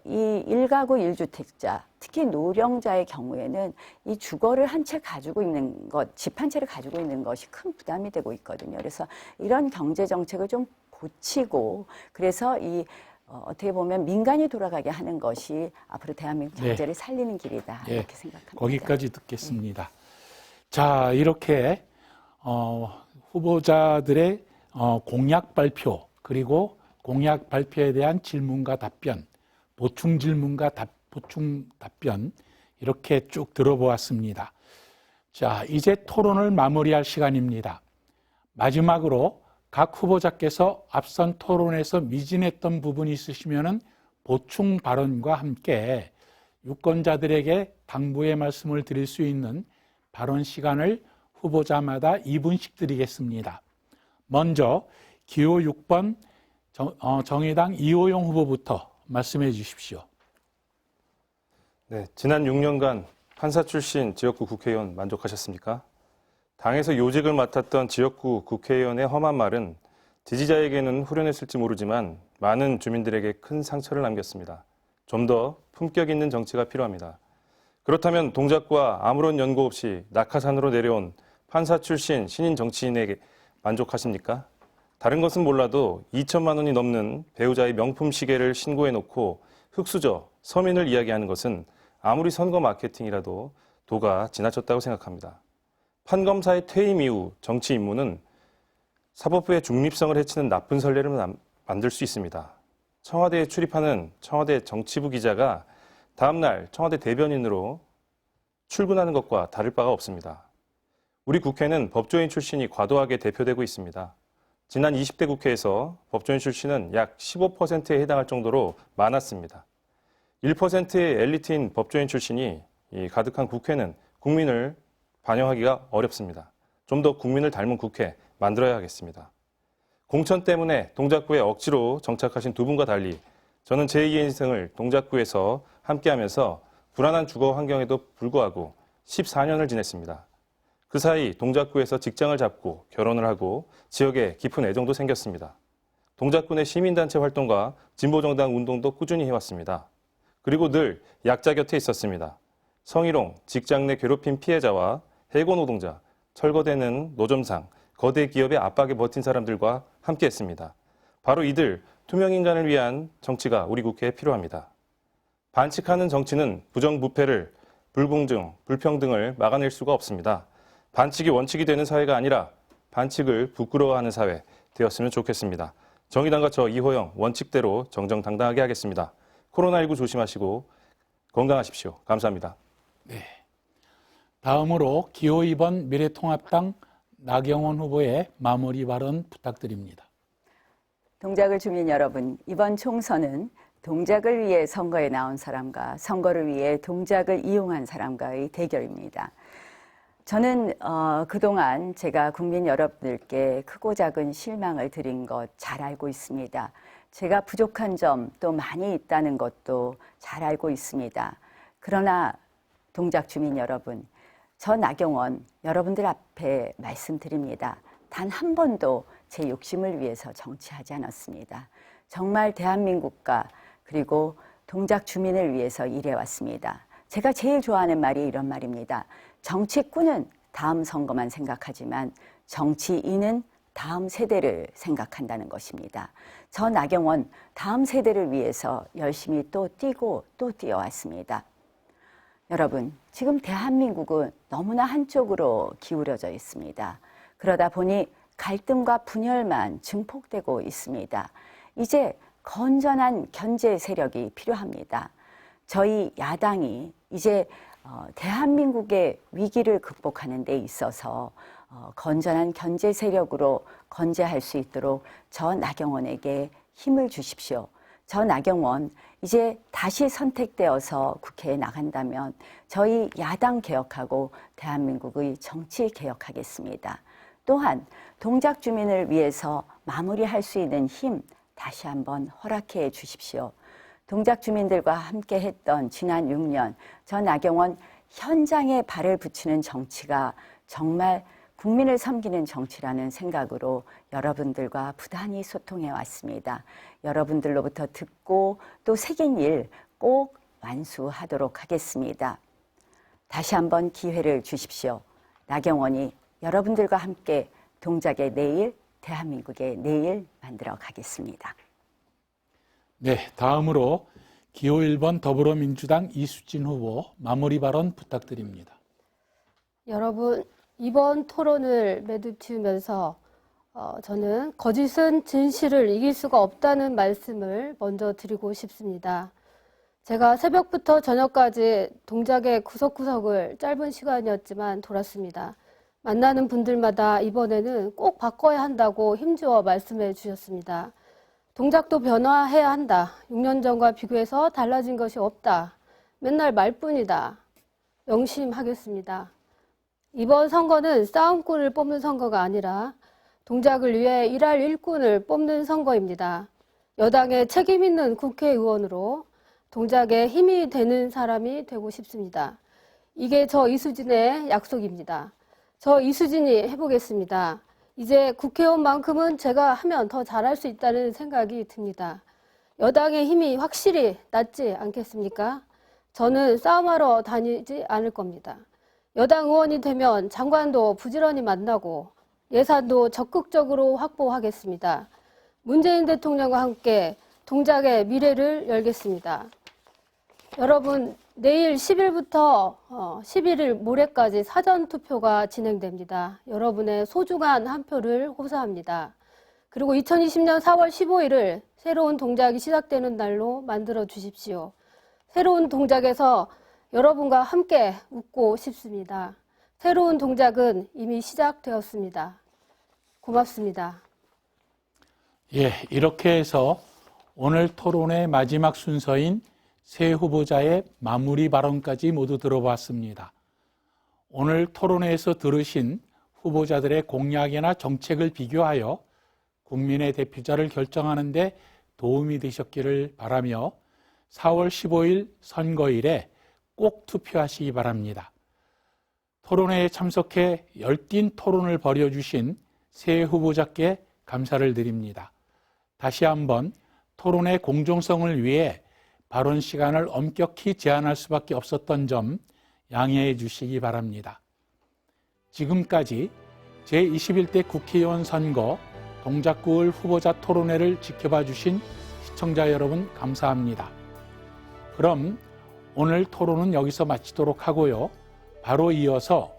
S3: 이 1가구 1주택자, 특히 노령자의 경우에는 이 주거를 한 채 가지고 있는 것, 집 한 채를 가지고 있는 것이 큰 부담이 되고 있거든요. 그래서 이런 경제 정책을 좀 고치고 그래서 이 어떻게 보면 민간이 돌아가게 하는 것이 앞으로 대한민국 경제를 살리는 길이다 이렇게 생각합니다.
S1: 거기까지 듣겠습니다. 자, 이렇게 후보자들의 공약 발표 그리고 공약 발표에 대한 질문과 답변, 보충 질문과 보충 답변 이렇게 쭉 들어보았습니다. 자, 이제 토론을 마무리할 시간입니다. 마지막으로 각 후보자께서 앞선 토론에서 미진했던 부분이 있으시면 보충 발언과 함께 유권자들에게 당부의 말씀을 드릴 수 있는 발언 시간을 후보자마다 2분씩 드리겠습니다. 먼저 기호 6번 정의당 이호영 후보부터 말씀해 주십시오.
S2: 네, 지난 6년간 판사 출신 지역구 국회의원 만족하셨습니까? 당에서 요직을 맡았던 지역구 국회의원의 험한 말은 지지자에게는 후련했을지 모르지만 많은 주민들에게 큰 상처를 남겼습니다. 좀 더 품격 있는 정치가 필요합니다. 그렇다면 동작구와 아무런 연고 없이 낙하산으로 내려온 판사 출신 신인 정치인에게 만족하십니까? 다른 것은 몰라도 2천만 원이 넘는 배우자의 명품 시계를 신고해놓고 흙수저, 서민을 이야기하는 것은 아무리 선거 마케팅이라도 도가 지나쳤다고 생각합니다. 판검사의 퇴임 이후 정치 임무는 사법부의 중립성을 해치는 나쁜 선례를 만들 수 있습니다. 청와대에 출입하는 청와대 정치부 기자가 다음날 청와대 대변인으로 출근하는 것과 다를 바가 없습니다. 우리 국회는 법조인 출신이 과도하게 대표되고 있습니다. 지난 20대 국회에서 법조인 출신은 약 15%에 해당할 정도로 많았습니다. 1%의 엘리트인 법조인 출신이 가득한 국회는 국민을 반영하기가 어렵습니다. 좀 더 국민을 닮은 국회 만들어야 하겠습니다. 공천 때문에 동작구에 억지로 정착하신 두 분과 달리 저는 제2의 인생을 동작구에서 함께하면서 불안한 주거 환경에도 불구하고 14년을 지냈습니다. 그 사이 동작구에서 직장을 잡고 결혼을 하고 지역에 깊은 애정도 생겼습니다. 동작구 내 시민단체 활동과 진보정당 운동도 꾸준히 해왔습니다. 그리고 늘 약자 곁에 있었습니다. 성희롱, 직장 내 괴롭힘 피해자와 해고 노동자, 철거되는 노점상, 거대 기업의 압박에 버틴 사람들과 함께했습니다. 바로 이들 투명인간을 위한 정치가 우리 국회에 필요합니다. 반칙하는 정치는 부정부패를, 불공정, 불평등을 막아낼 수가 없습니다. 반칙이 원칙이 되는 사회가 아니라 반칙을 부끄러워하는 사회 되었으면 좋겠습니다. 정의당과 저 이호영 원칙대로 정정당당하게 하겠습니다. 코로나19 조심하시고 건강하십시오. 감사합니다.
S1: 네. 다음으로 기호 2번 미래통합당 나경원 후보의 마무리 발언 부탁드립니다.
S3: 동작을 주민 여러분, 이번 총선은 동작을 위해 선거에 나온 사람과 선거를 위해 동작을 이용한 사람과의 대결입니다. 저는 그동안 제가 국민 여러분들께 크고 작은 실망을 드린 것 잘 알고 있습니다. 제가 부족한 점 또 많이 있다는 것도 잘 알고 있습니다. 그러나 동작 주민 여러분, 저 나경원 여러분들 앞에 말씀드립니다. 단 한 번도 제 욕심을 위해서 정치하지 않았습니다. 정말 대한민국과 그리고 동작 주민을 위해서 일해왔습니다. 제가 제일 좋아하는 말이 이런 말입니다. 정치꾼은 다음 선거만 생각하지만 정치인은 다음 세대를 생각한다는 것입니다. 저 나경원 다음 세대를 위해서 열심히 또 뛰고 또 뛰어왔습니다. 여러분, 지금 대한민국은 너무나 한쪽으로 기울어져 있습니다. 그러다 보니 갈등과 분열만 증폭되고 있습니다. 이제 건전한 견제 세력이 필요합니다. 저희 야당이 이제 대한민국의 위기를 극복하는 데 있어서 건전한 견제 세력으로 건재할 수 있도록 저 나경원에게 힘을 주십시오. 저 나경원 이제 다시 선택되어서 국회에 나간다면 저희 야당 개혁하고 대한민국의 정치 개혁하겠습니다. 또한 동작 주민을 위해서 마무리할 수 있는 힘 다시 한번 허락해 주십시오. 동작 주민들과 함께 했던 지난 6년 저 나경원 현장에 발을 붙이는 정치가 정말 국민을 섬기는 정치라는 생각으로 여러분들과 부단히 소통해 왔습니다. 여러분들로부터 듣고 또 새긴 일 꼭 완수하도록 하겠습니다. 다시 한번 기회를 주십시오. 나경원이 여러분들과 함께 동작의 내일, 대한민국의 내일 만들어 가겠습니다.
S1: 네, 다음으로 기호 1번 더불어민주당 이수진 후보 마무리 발언 부탁드립니다.
S4: 여러분, 이번 토론을 매듭지으면서 저는 거짓은 진실을 이길 수가 없다는 말씀을 먼저 드리고 싶습니다. 제가 새벽부터 저녁까지 동작의 구석구석을 짧은 시간이었지만 돌았습니다. 만나는 분들마다 이번에는 꼭 바꿔야 한다고 힘주어 말씀해 주셨습니다. 동작도 변화해야 한다. 6년 전과 비교해서 달라진 것이 없다. 맨날 말뿐이다. 명심하겠습니다. 이번 선거는 싸움꾼을 뽑는 선거가 아니라 동작을 위해 일할 일꾼을 뽑는 선거입니다. 여당의 책임 있는 국회의원으로 동작에 힘이 되는 사람이 되고 싶습니다. 이게 저 이수진의 약속입니다. 저 이수진이 해보겠습니다. 이제 국회의원만큼은 제가 하면 더 잘할 수 있다는 생각이 듭니다. 여당의 힘이 확실히 낫지 않겠습니까? 저는 싸움하러 다니지 않을 겁니다. 여당 의원이 되면 장관도 부지런히 만나고 예산도 적극적으로 확보하겠습니다. 문재인 대통령과 함께 동작의 미래를 열겠습니다. 여러분, 내일 10일부터 11일 모레까지 사전투표가 진행됩니다. 여러분의 소중한 한 표를 호소합니다. 그리고 2020년 4월 15일을 새로운 동작이 시작되는 날로 만들어 주십시오. 새로운 동작에서 여러분과 함께 웃고 싶습니다. 새로운 동작은 이미 시작되었습니다. 고맙습니다.
S1: 예, 이렇게 해서 오늘 토론의 마지막 순서인 새 후보자의 마무리 발언까지 모두 들어봤습니다. 오늘 토론회에서 들으신 후보자들의 공약이나 정책을 비교하여 국민의 대표자를 결정하는 데 도움이 되셨기를 바라며 4월 15일 선거일에 꼭 투표하시기 바랍니다. 토론회에 참석해 열띤 토론을 벌여주신 새 후보자께 감사를 드립니다. 다시 한번 토론의 공정성을 위해 발언 시간을 엄격히 제한할 수밖에 없었던 점 양해해 주시기 바랍니다. 지금까지 제21대 국회의원 선거 동작구을 후보자 토론회를 지켜봐 주신 시청자 여러분 감사합니다. 그럼 오늘 토론은 여기서 마치도록 하고요. 바로 이어서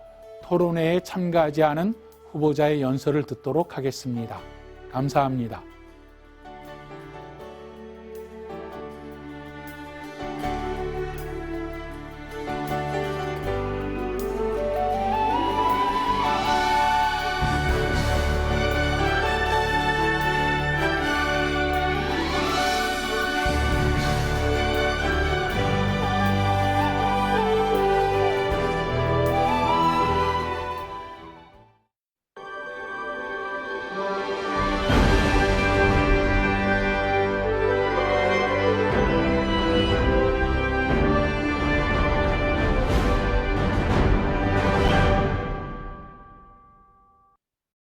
S1: 토론회에 참가하지 않은 후보자의 연설을 듣도록 하겠습니다. 감사합니다.